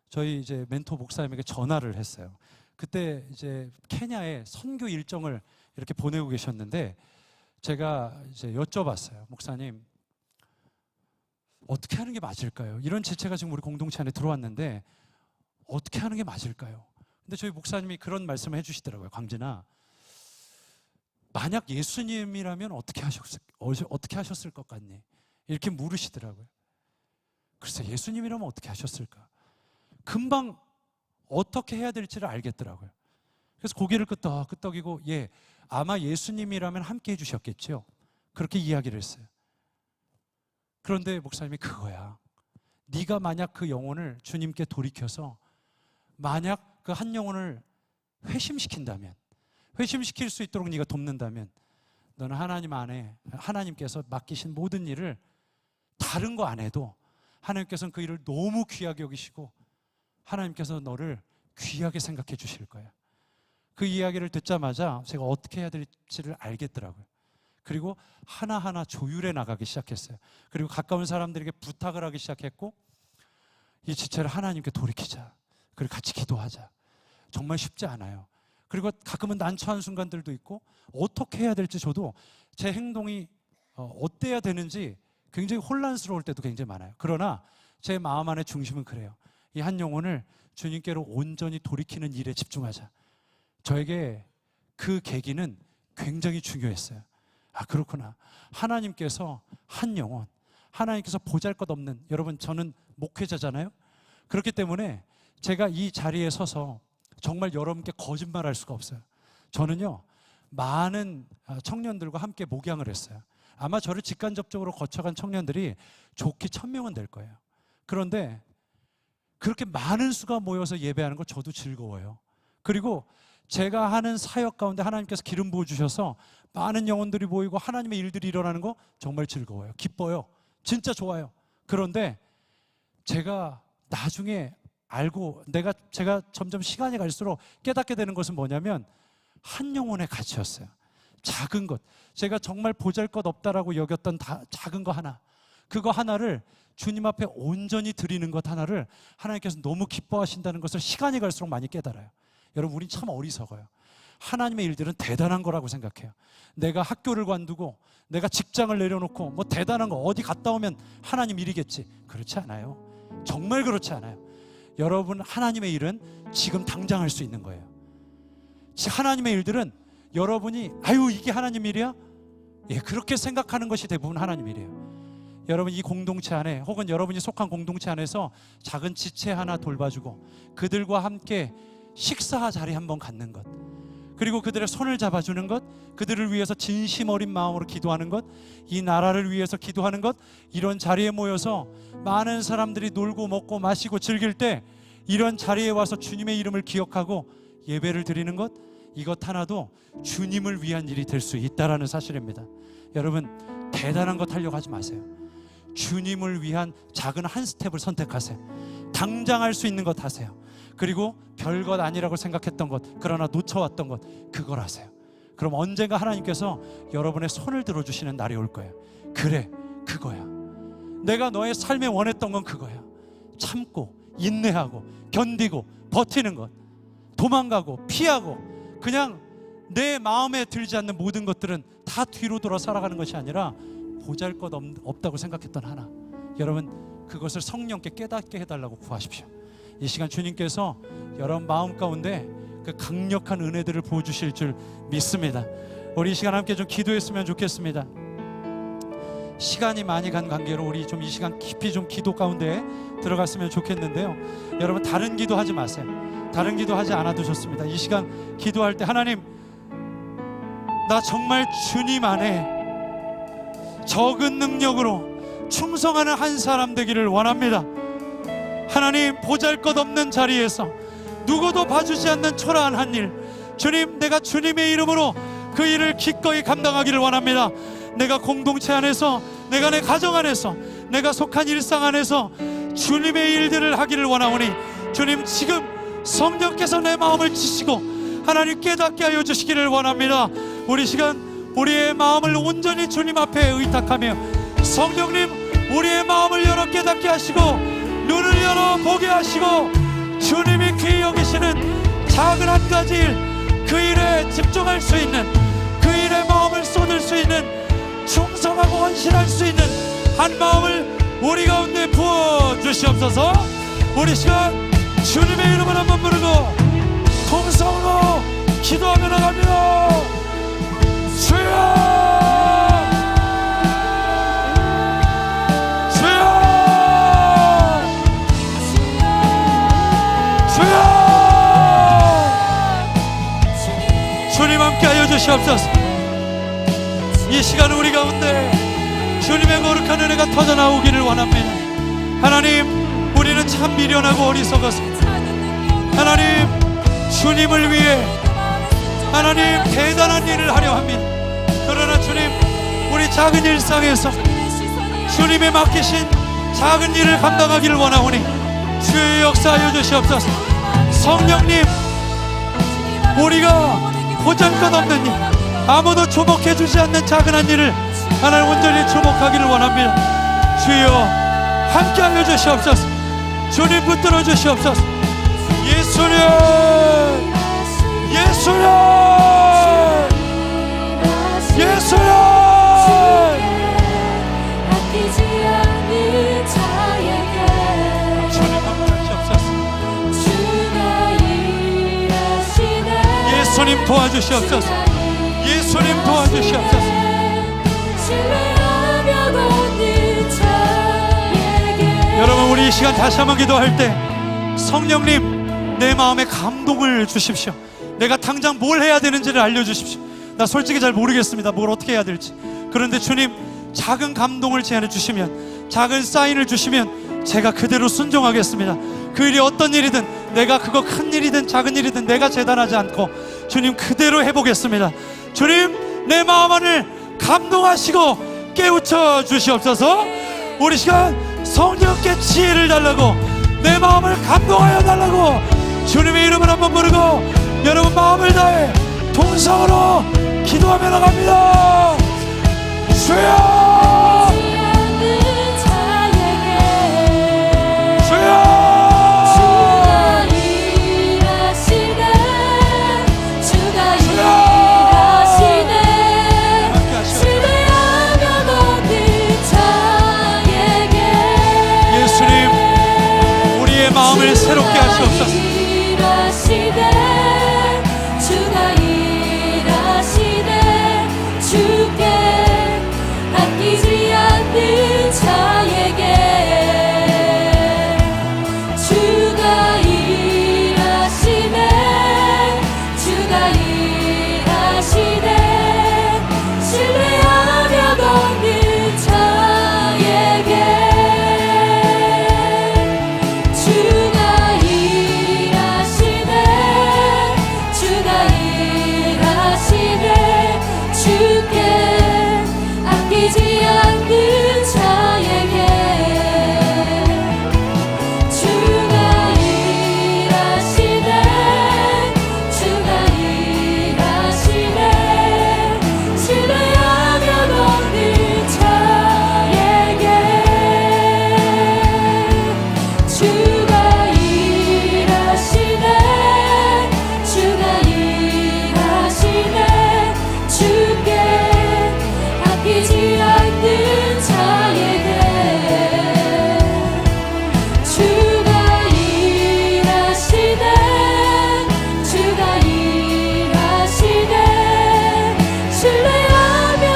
저희 이제 멘토 목사님에게 전화를 했어요. 그때 이제 케냐에 선교 일정을 이렇게 보내고 계셨는데 제가 이제 여쭤봤어요. 목사님, 어떻게 하는 게 맞을까요? 이런 지체가 지금 우리 공동체 안에 들어왔는데 어떻게 하는 게 맞을까요? 근데 저희 목사님이 그런 말씀을 해주시더라고요. 광진아, 만약 예수님이라면 어떻게 하셨을 것 같니? 이렇게 물으시더라고요. 글쎄, 예수님이라면 어떻게 하셨을까? 금방 어떻게 해야 될지를 알겠더라고요. 그래서 고개를 끄덕끄덕이고 아마 예수님이라면 함께 해주셨겠죠. 그렇게 이야기를 했어요. 그런데 목사님이 그거야. 네가 만약 그 영혼을 주님께 돌이켜서 만약 그 한 영혼을 회심시킨다면, 회심시킬 수 있도록 네가 돕는다면 너는 하나님 안에 하나님께서 맡기신 모든 일을 다른 거 안 해도 하나님께서는 그 일을 너무 귀하게 여기시고 하나님께서 너를 귀하게 생각해 주실 거예요. 그 이야기를 듣자마자 제가 어떻게 해야 될지를 알겠더라고요. 그리고 하나하나 조율해 나가기 시작했어요. 그리고 가까운 사람들에게 부탁을 하기 시작했고, 이 지체를 하나님께 돌이키자. 그리고 같이 기도하자. 정말 쉽지 않아요. 그리고 가끔은 난처한 순간들도 있고, 어떻게 해야 될지 저도 제 행동이 어때야 되는지 굉장히 혼란스러울 때도 굉장히 많아요. 그러나 제 마음 안의 중심은 그래요. 이 한 영혼을 주님께로 온전히 돌이키는 일에 집중하자. 저에게 그 계기는 굉장히 중요했어요. 아, 그렇구나. 하나님께서 한 영혼, 하나님께서 보잘것없는, 여러분 저는 목회자잖아요. 그렇기 때문에 제가 이 자리에 서서 정말 여러분께 거짓말할 수가 없어요. 저는요, 많은 청년들과 함께 목양을 했어요. 아마 저를 직간접적으로 거쳐간 청년들이 좋게 1000명은 될 거예요. 그런데 그렇게 많은 수가 모여서 예배하는 거 저도 즐거워요. 그리고 제가 하는 사역 가운데 하나님께서 기름 부어주셔서 많은 영혼들이 모이고 하나님의 일들이 일어나는 거 정말 즐거워요. 기뻐요. 진짜 좋아요. 그런데 제가 나중에 알고 제가 점점 시간이 갈수록 깨닫게 되는 것은 뭐냐면 한 영혼의 가치였어요. 작은 것, 제가 정말 보잘것없다라고 여겼던 작은 거 하나, 그거 하나를 주님 앞에 온전히 드리는 것 하나를 하나님께서 너무 기뻐하신다는 것을 시간이 갈수록 많이 깨달아요. 여러분, 우린 참 어리석어요. 하나님의 일들은 대단한 거라고 생각해요. 내가 학교를 관두고 내가 직장을 내려놓고 뭐 대단한 거 어디 갔다 오면 하나님 일이겠지. 그렇지 않아요. 정말 그렇지 않아요. 여러분, 하나님의 일은 지금 당장 할 수 있는 거예요. 하나님의 일들은 여러분이 아유 이게 하나님 일이야? 그렇게 생각하는 것이 대부분 하나님 일이에요. 여러분, 이 공동체 안에 혹은 여러분이 속한 공동체 안에서 작은 지체 하나 돌봐주고 그들과 함께 식사 자리 한번 갖는 것, 그리고 그들의 손을 잡아주는 것, 그들을 위해서 진심 어린 마음으로 기도하는 것, 이 나라를 위해서 기도하는 것, 이런 자리에 모여서 많은 사람들이 놀고 먹고 마시고 즐길 때 이런 자리에 와서 주님의 이름을 기억하고 예배를 드리는 것, 이것 하나도 주님을 위한 일이 될 수 있다는 사실입니다. 여러분, 대단한 것 하려고 하지 마세요. 주님을 위한 작은 한 스텝을 선택하세요. 당장 할 수 있는 것 하세요. 그리고 별것 아니라고 생각했던 것, 그러나 놓쳐왔던 것, 그걸 하세요. 그럼 언젠가 하나님께서 여러분의 손을 들어주시는 날이 올 거예요. 그래, 그거야. 내가 너의 삶에 원했던 건 그거야. 참고 인내하고 견디고 버티는 것, 도망가고 피하고 그냥 내 마음에 들지 않는 모든 것들은 다 뒤로 돌아 살아가는 것이 아니라 보잘것없다고 생각했던 하나, 여러분 그것을 성령께 깨닫게 해달라고 구하십시오. 이 시간 주님께서 여러분 마음 가운데 그 강력한 은혜들을 부어주실 줄 믿습니다. 우리 이 시간 함께 좀 기도했으면 좋겠습니다. 시간이 많이 간 관계로 우리 좀 이 시간 깊이 좀 기도 가운데 들어갔으면 좋겠는데요. 여러분, 다른 기도하지 마세요. 다른 기도하지 않아도 좋습니다. 이 시간 기도할 때 하나님, 나 정말 주님 안에 적은 능력으로 충성하는 한 사람 되기를 원합니다. 하나님, 보잘것없는 자리에서 누구도 봐주지 않는 초라한 한 일, 주님, 내가 주님의 이름으로 그 일을 기꺼이 감당하기를 원합니다. 내가 공동체 안에서, 내가 내 가정 안에서, 내가 속한 일상 안에서 주님의 일들을 하기를 원하오니 주님, 지금 성령께서 내 마음을 치시고 하나님 깨닫게 하여 주시기를 원합니다. 우리 시간 우리의 마음을 온전히 주님 앞에 의탁하며, 성령님 우리의 마음을 열어 깨닫게 하시고 눈을 열어 보게 하시고 주님이 귀히 여기시는 작은 한 가지 일, 그 일에 집중할 수 있는, 그 일에 마음을 쏟을 수 있는, 충성하고 헌신할 수 있는 한 마음을 우리 가운데 부어주시옵소서. 우리 시간 주님의 이름을 한번 부르고 통성으로 기도하며 나갑니다. 주여! 주여! 주시옵소서. 이 시간 우리 가운데 주님의 거룩한 은혜가 터져나오기를 원합니다. 하나님, 우리는 참 미련하고 어리석어서 하나님, 주님을 위해 하나님 대단한 일을 하려 합니다. 그러나 주님, 우리 작은 일상에서 주님의 맡기신 작은 일을 감당하기를 원하오니 주의 역사하여 주시옵소서. 성령님, 우리가 보잘것 없는 일, 아무도 주목해 주지 않는 작은 한 일을 하나님 온전히 주목하기를 원합니다. 주여 함께하여 주시옵소서. 주님 붙들어 주시옵소서. 예수님, 예수님, 예수님. 주님 함께하시옵소서. 예수님 도와주시옵소서. 예수님 도와주시옵소서. 여러분, 우리 이 시간 다시 한번 기도할 때 성령님, 내 마음에 감동을 주십시오. 내가 당장 뭘 해야 되는지를 알려주십시오. 나 솔직히 잘 모르겠습니다. 뭘 어떻게 해야 될지. 그런데 주님, 작은 감동을 제안해 주시면, 작은 사인을 주시면 제가 그대로 순종하겠습니다. 그 일이 어떤 일이든, 내가 그거 큰 일이든 작은 일이든 내가 재단하지 않고 주님 그대로 해보겠습니다. 주님, 내 마음 안을 감동하시고 깨우쳐 주시옵소서. 우리 시간 성령께 지혜를 달라고, 내 마음을 감동하여 달라고 주님의 이름을 한번 부르고 여러분 마음을 다해 동성으로 기도하며 나갑니다. 주여, 주여. 마음을 새롭게 하시옵소서. 주가 일하시네. 주께 아끼지 않는 자에게 주가 일하시네. 주가 일하시네. 신뢰하며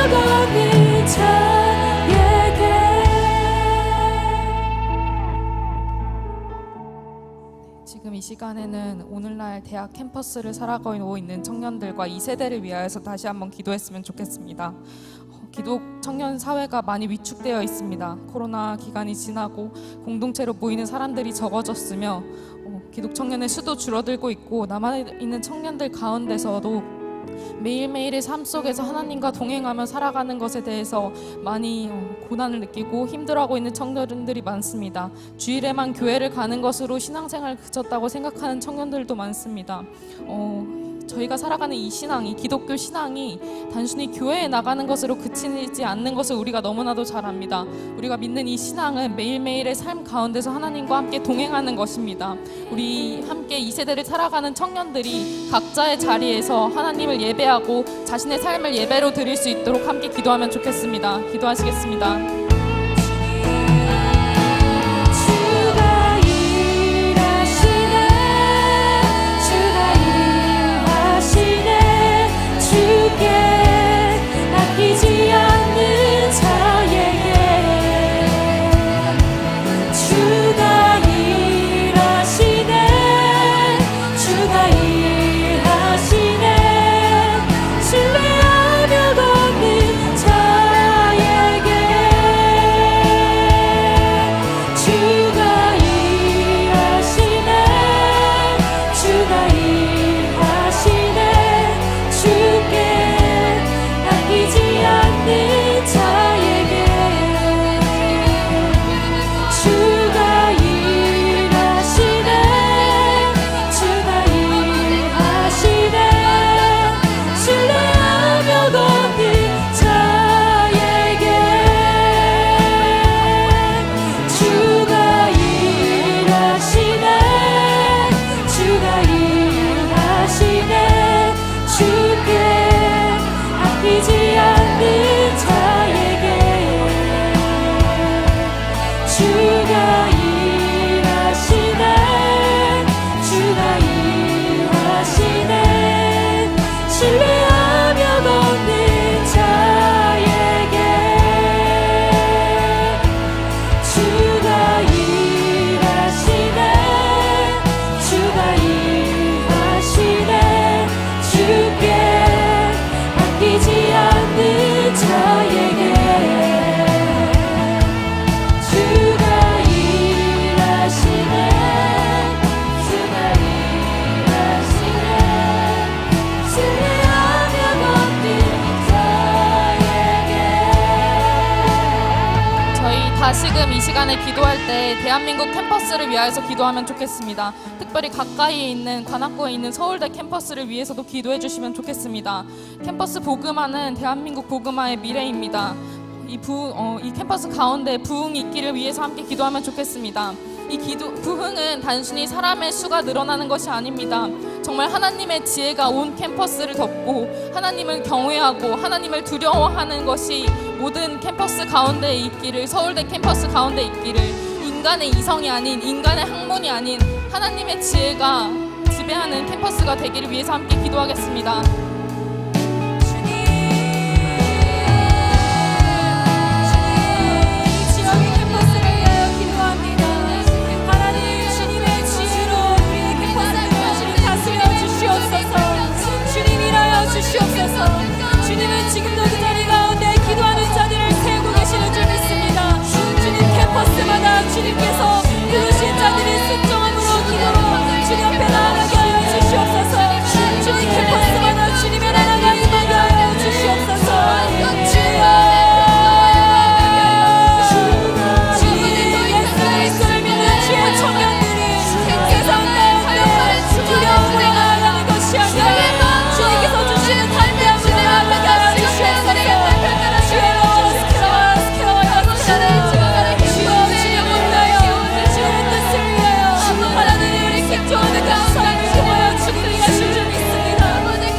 걷는 자에게 지금 이 시간에는 오늘날 대학 캠퍼스를 살아가고 있는 청년들과 이 세대를 위하여서 다시 한번 기도했으면 좋겠습니다. 기독 청년 사회가 많이 위축되어 있습니다. 코로나 기간이 지나고 공동체로 모이는 사람들이 적어졌으며 기독 청년의 수도 줄어들고 있고 남아있는 청년들 가운데서도 매일매일의 삶 속에서 하나님과 동행하며 살아가는 것에 대해서 많이 고난을 느끼고 힘들어하고 있는 청년들이 많습니다. 주일에만 교회를 가는 것으로 신앙생활을 그쳤다고 생각하는 청년들도 많습니다. 저희가 살아가는 이 신앙, 이 기독교 신앙이 단순히 교회에 나가는 것으로 그치지 않는 것을 우리가 너무나도 잘 압니다. 우리가 믿는 이 신앙은 매일매일의 삶 가운데서 하나님과 함께 동행하는 것입니다. 우리 함께 이 세대를 살아가는 청년들이 각자의 자리에서 하나님을 예배하고 자신의 삶을 예배로 드릴 수 있도록 함께 기도하면 좋겠습니다. 기도하시겠습니다. 아끼지 않는 자에게 주가 일하시네. 주가 일하시네. 신뢰 지금 이 시간에 기도할 때 대한민국 캠퍼스를 위하여서 기도하면 좋겠습니다. 특별히 가까이에 있는 관악구에 있는 서울대 캠퍼스를 위해서도 기도해 주시면 좋겠습니다. 캠퍼스 복음화는 대한민국 복음화의 미래입니다. 이 캠퍼스 가운데 부흥이 있기를 위해서 함께 기도하면 좋겠습니다. 부흥은 단순히 사람의 수가 늘어나는 것이 아닙니다. 정말 하나님의 지혜가 온 캠퍼스를 덮고 하나님을 경외하고 하나님을 두려워하는 것이 모든 캠퍼스 가운데 있기를, 서울대 캠퍼스 가운데 있기를, 인간의 이성이 아닌, 인간의 학문이 아닌 하나님의 지혜가 지배하는 캠퍼스가 되기를 위해서 함께 기도하겠습니다. 주시옵소서. 주님은 지금도 그 자리 가운데 기도하는 자들을 세우고 계시는 줄 믿습니다. 주님 캠퍼스마다 주님께서 부르신 자들이 순종함으로 기도로 주님 앞에 나아가게 하여 주시옵소서. 주님 캠퍼스마다 주님의 나라가 임하게 하여 주시옵소서. 주님 예수 그리스도를 믿는 주의 청년들이 세상 가운데 두려움으로 나아가는 것이 아니라 주님께서 주시는 담대함으로 나아가게 하여 주시옵소서. 주의 주님 온다여 주의 뜻을 위하여 하나님의 기도하는 감사를 통하여 주님이 하실 줄 믿습니다.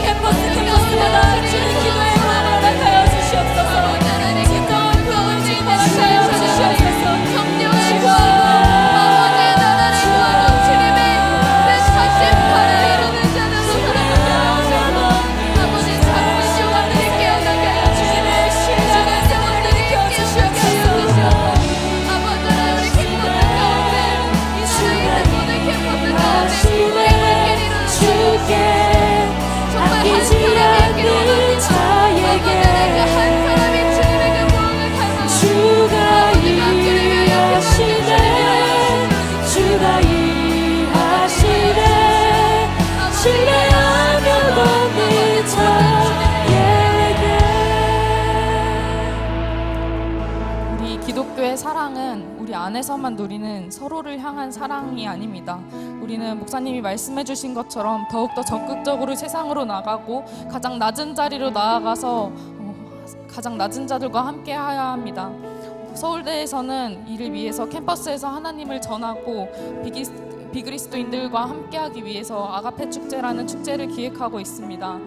캠퍼스마다 주님 기도의 마음을 허락하여 주시옵소서. 진정한 부흥을 주님 허락하여 주시옵소서. 기독교의 사랑은 우리 안에서만 누리는 서로를 향한 사랑이 아닙니다. 우리는 목사님이 말씀해 주신 것처럼 더욱더 적극적으로 세상으로 나가고 가장 낮은 자리로 나아가서 가장 낮은 자들과 함께 해야 합니다. 서울대에서는 이를 위해서 캠퍼스에서 하나님을 전하고 비그리스도인들과 함께하기 위해서 아가페 축제라는 축제를 기획하고 있습니다.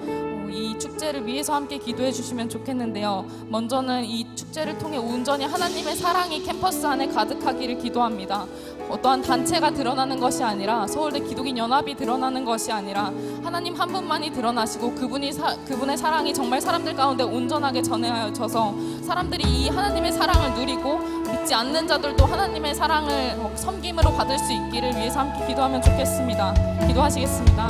이 축제를 위해서 함께 기도해 주시면 좋겠는데요. 먼저는 이 축제를 통해 온전히 하나님의 사랑이 캠퍼스 안에 가득하기를 기도합니다. 어떠한 단체가 드러나는 것이 아니라, 서울대 기독인 연합이 드러나는 것이 아니라 하나님 한 분만이 드러나시고 그분의 사랑이 정말 사람들 가운데 온전하게 전해져서 사람들이 이 하나님의 사랑을 누리고 믿지 않는 자들도 하나님의 사랑을 섬김으로 받을 수 있기를 위해서 함께 기도하면 좋겠습니다. 기도하시겠습니다.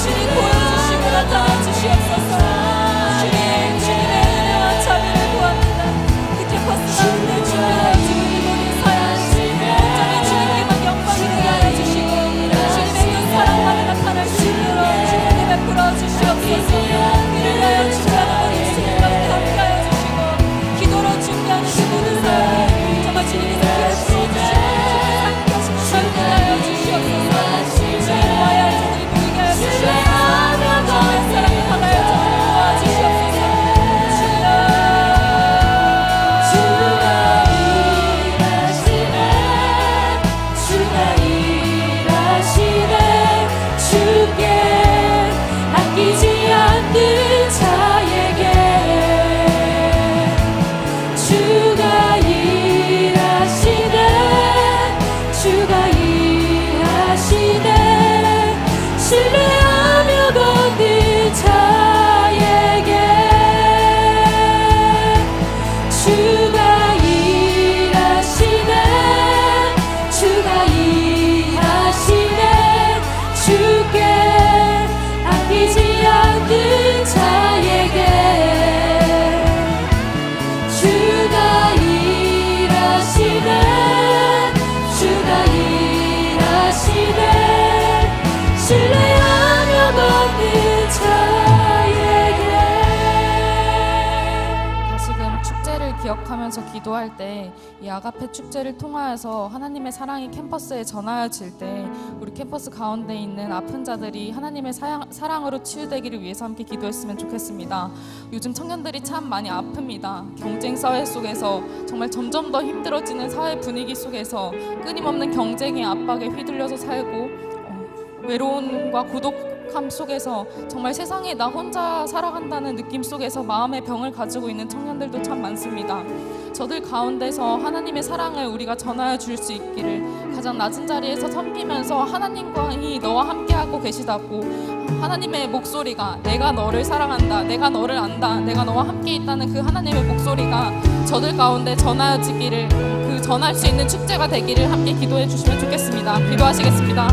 주님 보여주시고 생각하면서 기도할 때 이 아가페 축제를 통하여서 하나님의 사랑이 캠퍼스에 전하여질 때 우리 캠퍼스 가운데 있는 아픈 자들이 하나님의 사랑으로 치유되기를 위해서 함께 기도했으면 좋겠습니다. 요즘 청년들이 참 많이 아픕니다. 경쟁 사회 속에서 정말 점점 더 힘들어지는 사회 분위기 속에서 끊임없는 경쟁의 압박에 휘둘려서 살고 외로움과 고독함 속에서 정말 세상에 나 혼자 살아간다는 느낌 속에서 마음의 병을 가지고 있는 청년들도 참 많습니다. 저들 가운데서 하나님의 사랑을 우리가 전하여 줄 수 있기를 가장 낮은 자리에서 섬기면서 하나님과이 너와 함께하고 계시다고 하나님의 목소리가 내가 너를 사랑한다, 내가 너를 안다, 내가 너와 함께 있다는 그 하나님의 목소리가 저들 가운데 전하여지기를 그 전할 수 있는 축제가 되기를 함께 기도해 주시면 좋겠습니다. 기도하시겠습니다.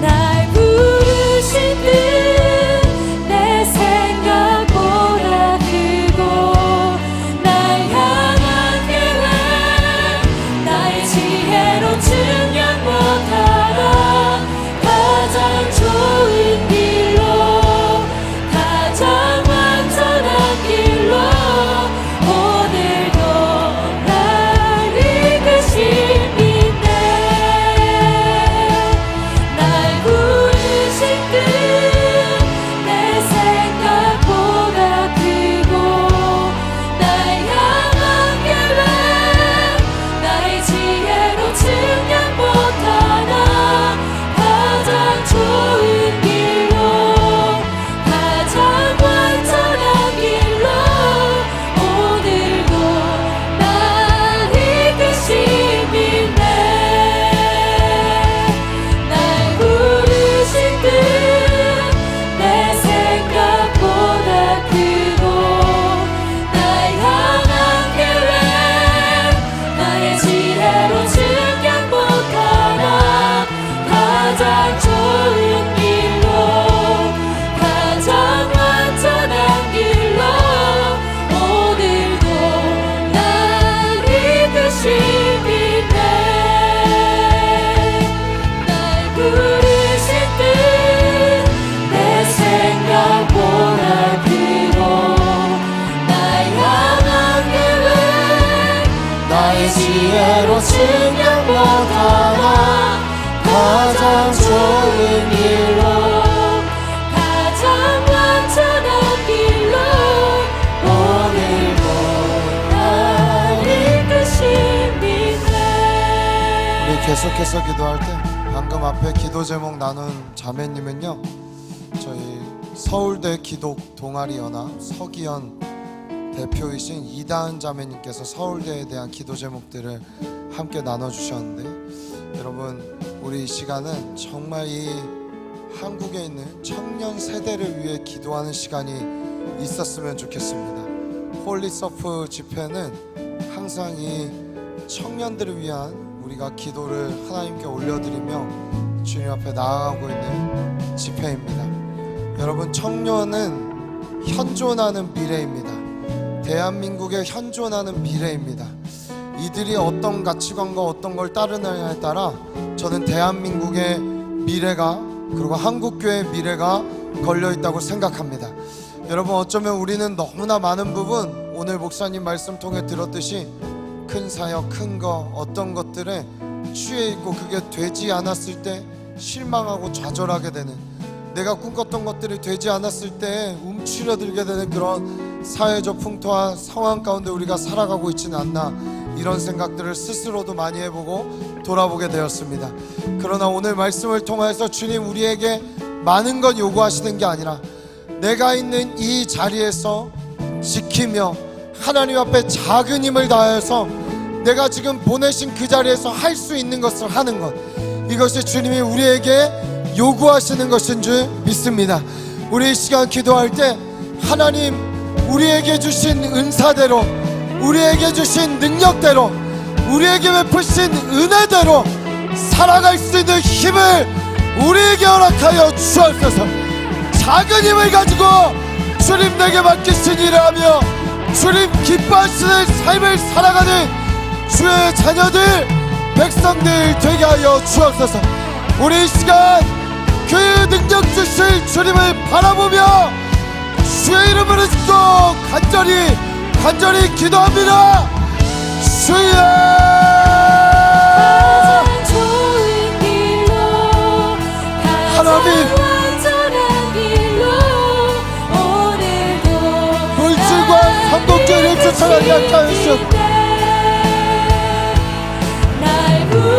날 부르신 내 생각보다 크고 날 향한 계획 나의 지혜로 증명 못하나 가장 좋은 길로 가장 완전한 길로 오늘도 날 이끄시니 지혜로 증명 못하나 가장 좋은 길로 가장 완전한 길로 오늘도 날 이끄시니 우리 계속해서 기도할 때 방금 앞에 기도 제목 나눈 자매님은요 저희 서울대 기독 동아리 연합 서기현 대표이신 이다은 자매님께서 서울대에 대한 기도 제목들을 함께 나눠주셨는데 여러분 우리 이 시간은 정말 이 한국에 있는 청년 세대를 위해 기도하는 시간이 있었으면 좋겠습니다. 홀리서프 집회는 항상 이 청년들을 위한 우리가 기도를 하나님께 올려드리며 주님 앞에 나아가고 있는 집회입니다. 여러분 청년은 현존하는 미래입니다. 대한민국의 현존하는 미래입니다. 이들이 어떤 가치관과 어떤 걸 따르느냐에 따라 저는 대한민국의 미래가 그리고 한국교회의 미래가 걸려있다고 생각합니다. 여러분 어쩌면 우리는 너무나 많은 부분 오늘 목사님 말씀 통해 들었듯이 큰 사역, 큰 거 어떤 것들에 취해 있고 그게 되지 않았을 때 실망하고 좌절하게 되는 내가 꿈꿨던 것들이 되지 않았을 때 움츠려들게 되는 그런 사회적 풍토와 상황 가운데 우리가 살아가고 있지는 않나 이런 생각들을 스스로도 많이 해보고 돌아보게 되었습니다. 그러나 오늘 말씀을 통해서 주님 우리에게 많은 것 요구하시는 게 아니라 내가 있는 이 자리에서 지키며 하나님 앞에 작은 힘을 다해서 내가 지금 보내신 그 자리에서 할 수 있는 것을 하는 것 이것이 주님이 우리에게 요구하시는 것인 줄 믿습니다. 우리 이 시간 기도할 때 하나님 우리에게 주신 은사대로 우리에게 주신 능력대로 우리에게 베푸신 은혜대로 살아갈 수 있는 힘을 우리에게 허락하여 주옵소서. 작은 힘을 가지고 주님 내게 맡기신 일을 하며 주님 기뻐하시는 삶을 살아가는 주의 자녀들 백성들 되게 하여 주옵소서. 우리 이 시간 그 능력 주실 주님을 바라보며 주의 이름을 듣고 간절히 기도합니다. 주여 좋은 길로 하나님, 완전한 길로 오늘도 물질과 성공적인 쫓아가지 않게 하여 주옵소서.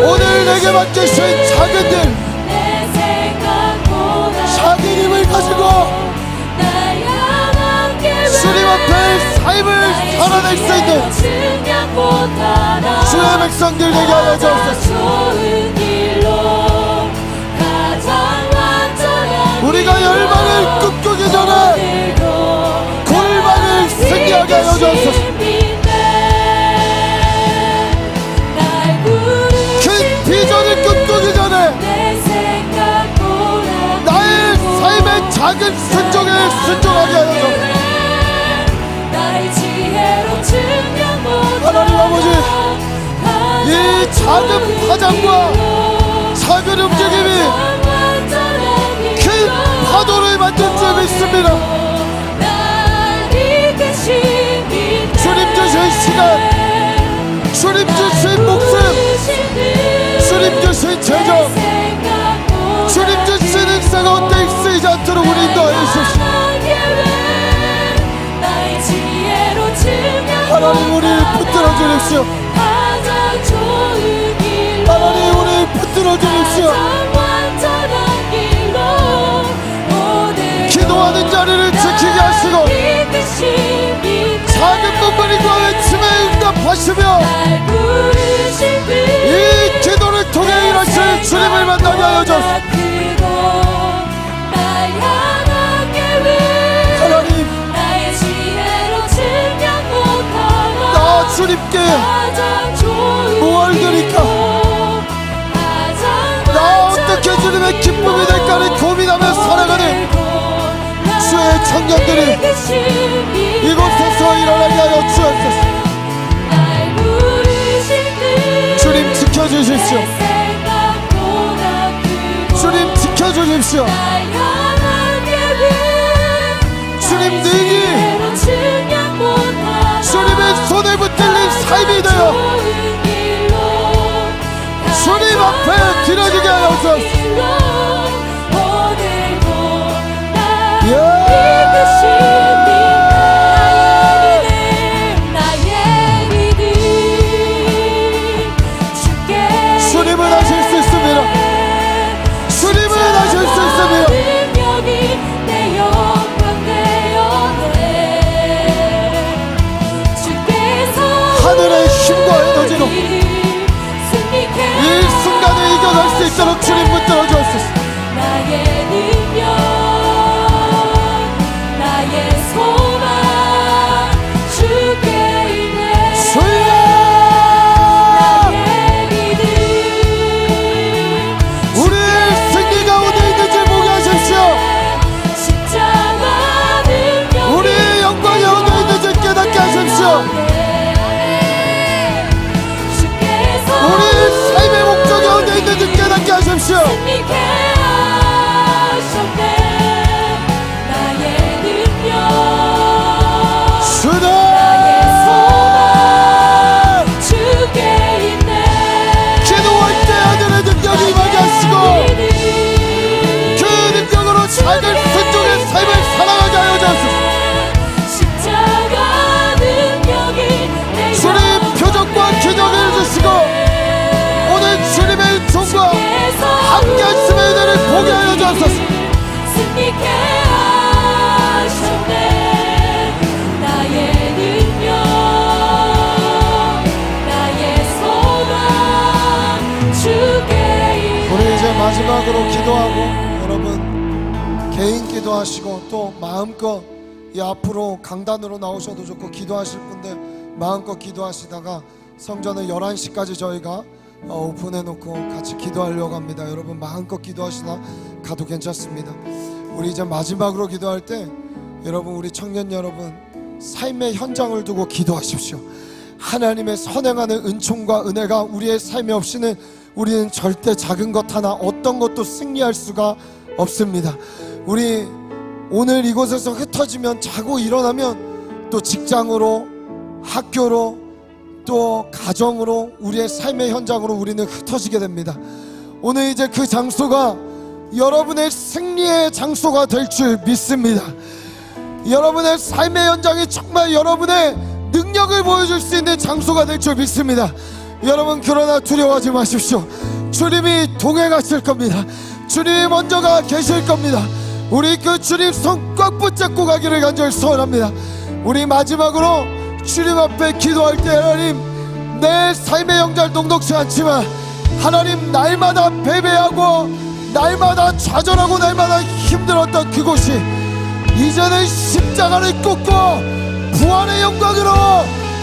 오늘 내게 맡기신 작은 일, 작은 힘을 가지고 주님 앞에 삶을 살아낼 수 있는 주의 백성들 되게 하여 주옵소서. 우리가 열방을 꿈꾸기 전에 골방을 승리하게 하여 주옵소서. 큰 비전을 꿈꾸기 전에 나의 삶의 작은 순종에 순종하게 하여 주옵소서. 하나님 아버지, 이 작은 파장과 작은 움직임이 큰 파도를 만들 줄 믿습니다. 주님 주신 시간, 주님 주신 목숨, 주님 주신 재정, 주님 주신 은사 가운데 쓰이지 않도록 우리 인도하여 주십시오. 하나님 우리를 붙들어 주십시오. 하나님 우리를 붙들어 주십시오. 기도하는 자리를 지키게 하시고 작은 것만과 외침에 응답하시며 이 기도를 통해 일하실 주님을 만나게 하여 주옵소서. 하나님, 나 주님께 무엇을 드릴까, 나 어떻게 주님의 기쁨이 될까를 고민하며 살아가는 주의 청년들이 이곳에서 일어나게 하여 주옵소서. 주님 지켜주십시오. 주님 지켜주십시오. 주님 능히 주님의 손에 붙들린 삶이 되어 주님 앞에 드려지게 하여 주옵소서. 주님은 하실 수 있습니다. 주님은 하실 수 있습니다. 하늘의 힘과 에너지로 이 순간을 이겨낼 수 있도록 주님 붙들어 주옵소서. 나의 능력, 나의 소망 주께 있네. 주여, 나의 믿음, 우리의 승리가 어디 있는지 보게 하십시오. 십자가 능력, 우리의 영광이 어디 있는지 깨닫게 하십시오. 우리의 삶의 목적이 어디 있는지 깨닫게 하십시오. 승리케 하셨네. 나의 능력, 주님, 소망 주께 있네. 기도할 때 하늘의 능력이 임하게 하시고 그 능력으로 작은 순종의 삶을 살아가게 하여 주옵소서. 십자가 능력이 내 주님 표적과 기적을 주시고 오늘 주님의 은총과 함께 하심의 은혜를 보게 하여 주옵소서. 승리케 하셨네. 나의 능력, 나의 소망 주께 있네. 우리 이제 마지막으로 기도하고 여러분 개인 기도하시고 또 마음껏 이 앞으로 강단으로 나오셔도 좋고 기도하실 분들 마음껏 기도하시다가 성전을 11시까지 저희가 오픈해놓고 같이 기도하려고 합니다. 여러분 마음껏 기도하시나 가도 괜찮습니다. 우리 이제 마지막으로 기도할 때 여러분 우리 청년 여러분 삶의 현장을 두고 기도하십시오. 하나님의 선행하는 은총과 은혜가 우리의 삶에 없이는 우리는 절대 작은 것 하나 어떤 것도 승리할 수가 없습니다. 우리 오늘 이곳에서 흩어지면, 자고 일어나면 또 직장으로, 학교로, 또 가정으로, 우리의 삶의 현장으로 우리는 흩어지게 됩니다. 오늘 이제 그 장소가 여러분의 승리의 장소가 될 줄 믿습니다. 여러분의 삶의 현장이 정말 여러분의 능력을 보여줄 수 있는 장소가 될 줄 믿습니다. 여러분, 그러나 두려워하지 마십시오. 주님이 동행하실 겁니다. 주님이 먼저가 계실 겁니다. 우리 그 주님 손 꽉 붙잡고 가기를 간절히 소원합니다. 우리 마지막으로 주님 앞에 기도할 때, 하나님, 내 삶의 영절 녹록지 않지만 하나님, 날마다 패배하고 날마다 좌절하고 날마다 힘들었던 그곳이 이제는 십자가를 꽂고 부활의 영광으로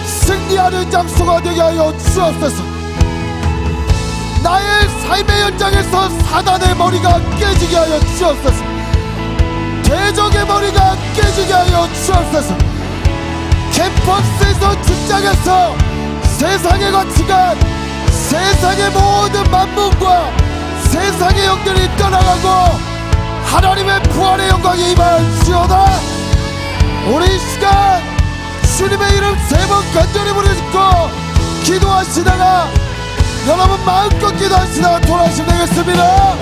승리하는 장소가 되게 하여 주옵소서. 나의 삶의 현장에서 사단의 머리가 깨지게 하여 주옵소서. 대적의 머리가 깨지게 하여 주옵소서. 캠퍼스에서, 직장에서 세상의 가치관, 세상의 모든 만문과 세상의 영들이 떠나가고 하나님의 부활의 영광이 임할지어다. 우리 이 시간 주님의 이름 3번 간절히 부르짖고 기도하시다가, 여러분 마음껏 기도하시다가 돌아가시면 되겠습니다.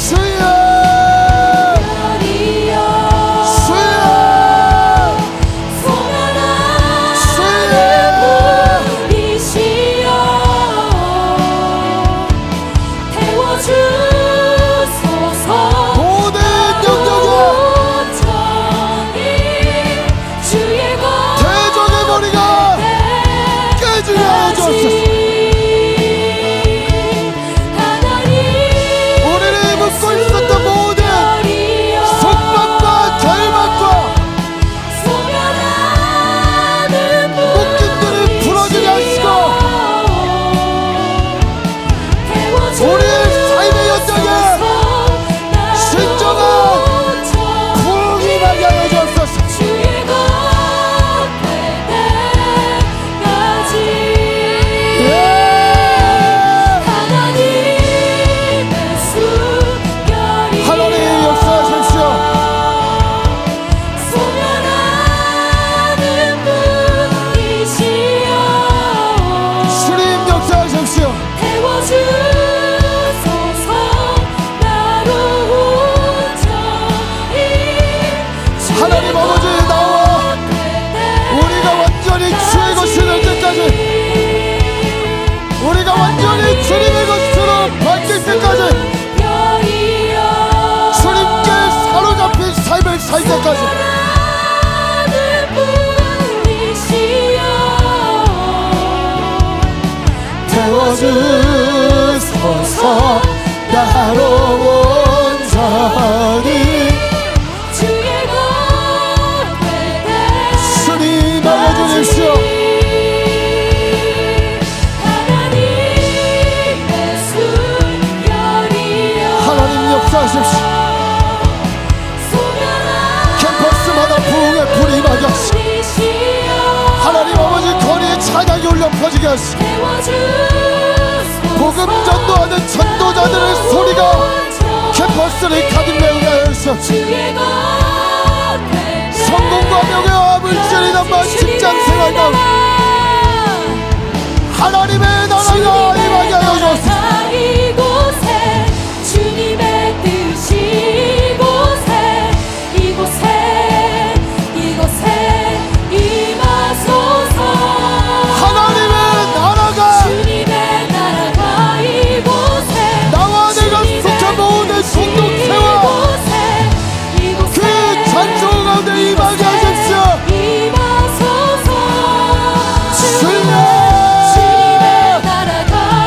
주여, 살 때까지 태워주소서. 나로 온전히 주님 알려주십시오. 하나님 역사하십시오. 부흥의 불이 임하게 하시고, 하나님 아버지 거리에 찬양이 울려 퍼지게 하시고, 복음 전도하는 전도자들의 소리가 캠퍼스를 가득 메우게 하여 주시옵소서. 성공과 명예와 물질이 담은 직장생활 가운데 하나님의 나라가 임하게 하여 주옵소서. 주님의 나라가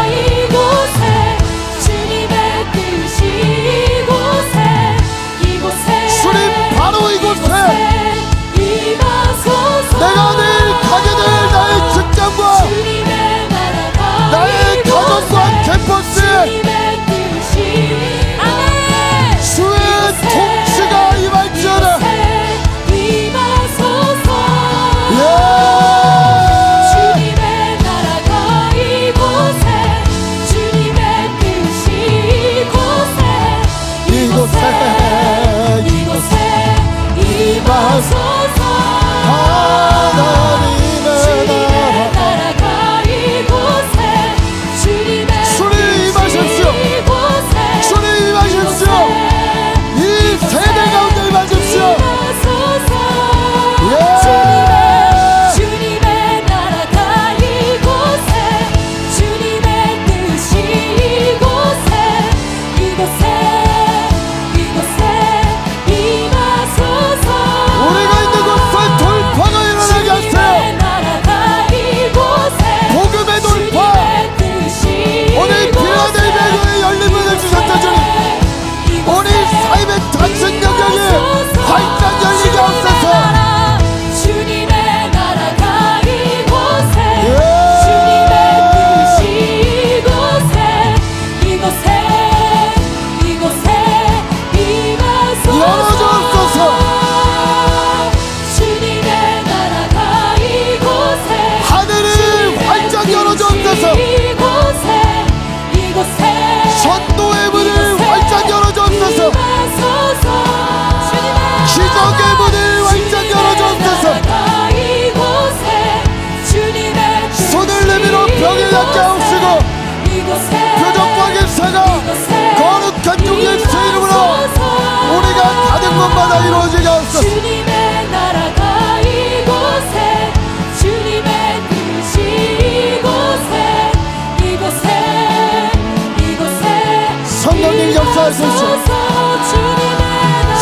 역사하십시오.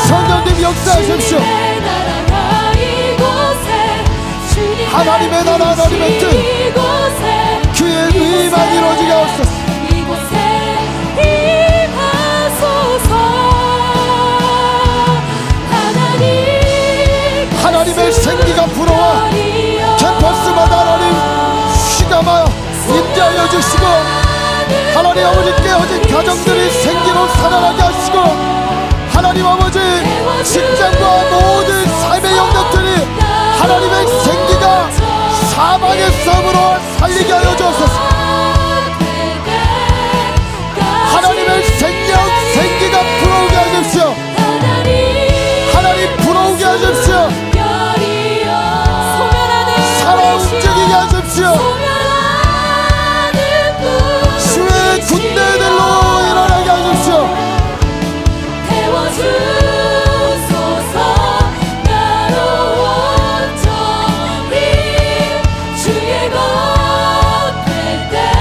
성령님 역사하십시오. 하나님의 나라 하나님의 뜻 그의 의만 이루어지게 하옵소서. 하나님의 생기가 불어와 캠퍼스마다 하나님 쉬가마여 임재하여 주시고 하나님 아버지 깨어진 가정들이 생기로 살아나게 하시고 하나님 아버지 직장과 모든 삶의 영역들이 하나님의 생기가 사망의 싸움으로 살리게 하여 주옵소서. 하나님의 생명 생기가 불어오게 하십시오. 하나님 불어오게 하십시오. 살아 움직이게 하십시오. 주의 군대들로 일어나게 하십시오. 주의 것 될 때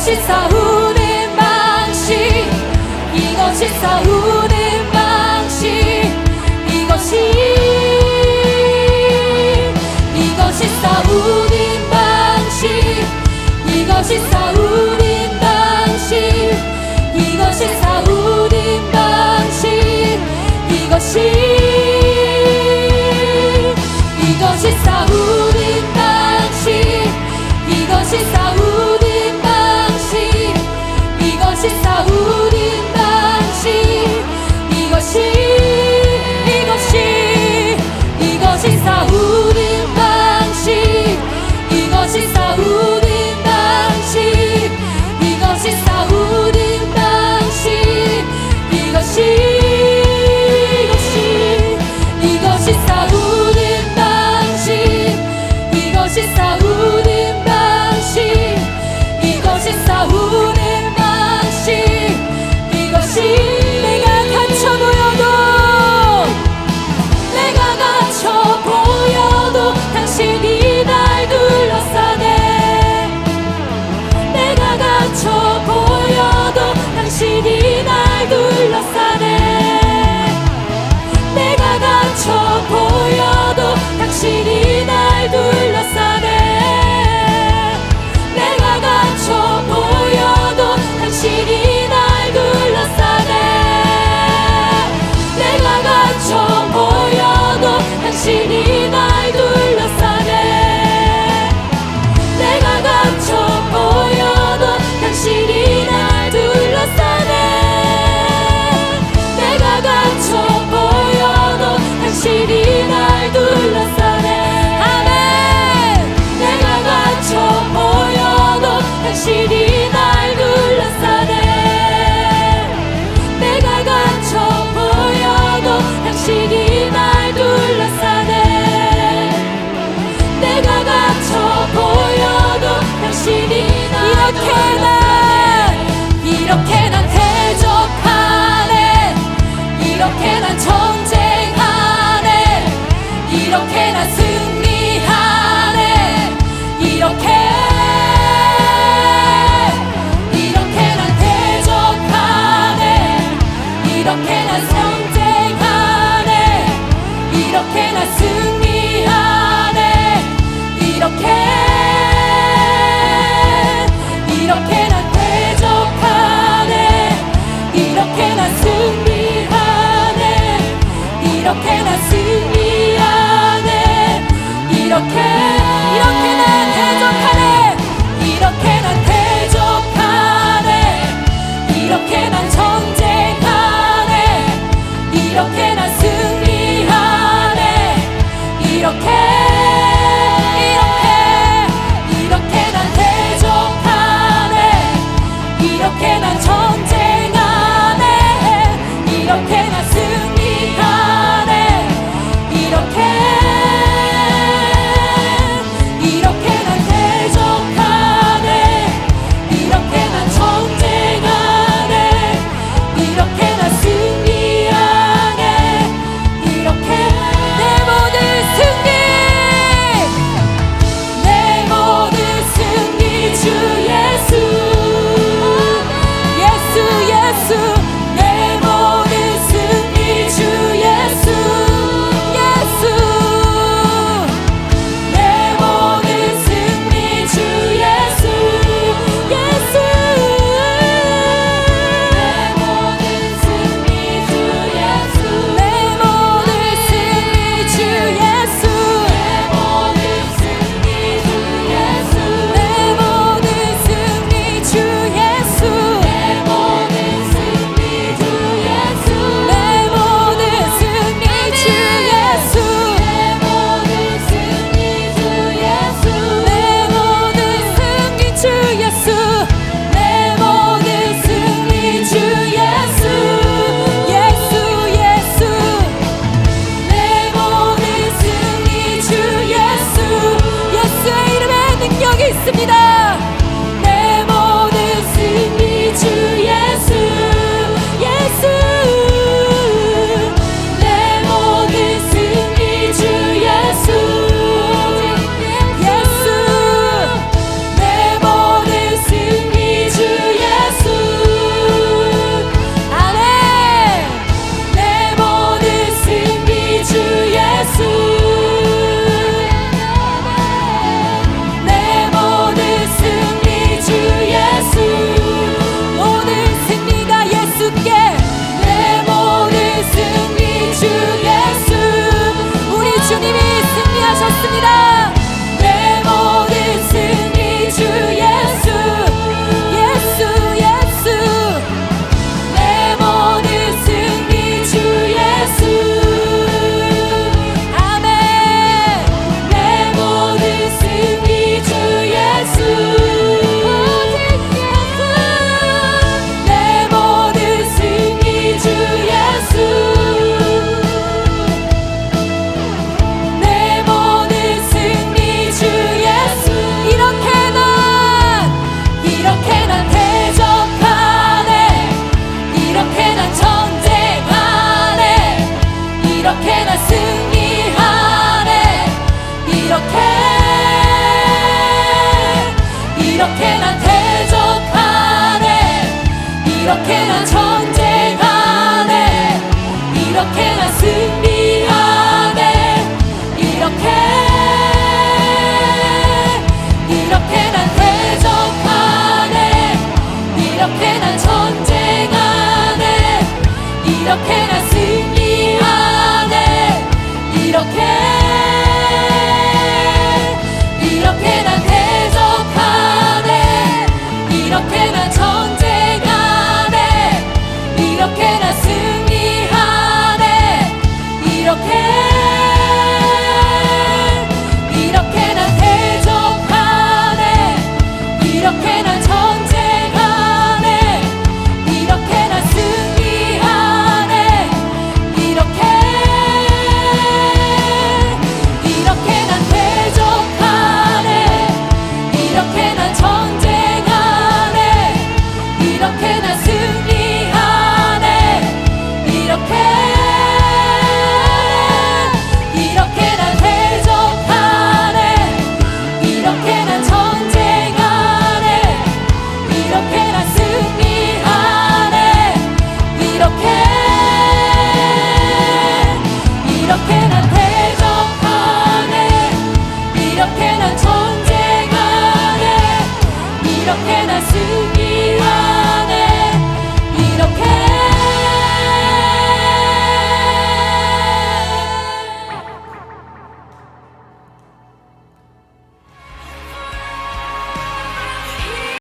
이것이 싸우는 방식 이것이 싸우는 방식 이것이 싸우는 방식 이것이 싸우는 방식 이것이 싸우는 방식 이것이 싸우는 방식 이것이 싸우는 방식 이것이 싸우는 방식 이것이 싸우는 방식 이것이 싸우는 방식 이것이 싸우는 방식 이것이 싸우는 방식 이것이 싸우는 방식 이것이 싸우는 방식 이것이 내가 갇혀 보여도 당신이 날 둘러싸네 내가 갇혀 보여도 당신이 날 둘러싸네 내가 갇혀 보여도 당신이 날 둘러싸네 내가 갇혀 보여도 당신이 날 둘러싸네 내가 갇혀 보여도 당신이 날 둘러싸네 내가 갇혀 보여도 당신이 날 둘러싸네 내가 갇혀 보여도 당신이 날 둘러싸네 아멘 내가 갇혀 보여도 당신이 날 둘러싸네 내가 갇혀 보여도 당신이 날 둘러싸네 내가 갇혀 보여도 당신이 날 이렇게 난 대적하네 이렇게 난 전쟁하네 이렇게 난 승리하네 이렇게 난 대적하네 이렇게 난 전쟁하네 이렇게 난 승리하네 이렇게 난 대적하네 이렇게 난 승리하네 이렇게 난 승리하네 이렇게 난 대적하네 이렇게 난 대적하네 이렇게 난 전쟁하네 이렇게 난 승리하네 이렇게 난 대적하네 이렇게 난 전쟁하네 이렇게 난 승리하네 이렇게 이렇게 난 대적하네 이렇게 난 전쟁하네 이렇게 난 승리하네 이렇게 난 대적하네 이렇게 난 전쟁하네 이렇게 난 승리하네 이렇게 난 대적하네 이렇게 난 전쟁하네 이렇게 난 승리하네 이렇게 난 대적하네 이렇게 난 전쟁하네 이렇게 난 승리하네 이렇게 난 대적하네 이렇게 난 전쟁하네 이렇게 난 승리하네 이렇게 난 대적하네 이렇게 난 전쟁하네 이렇게 난 승리하네 이렇게 난 대적하네 이렇게 난 전쟁하네 이렇게 난 승리하네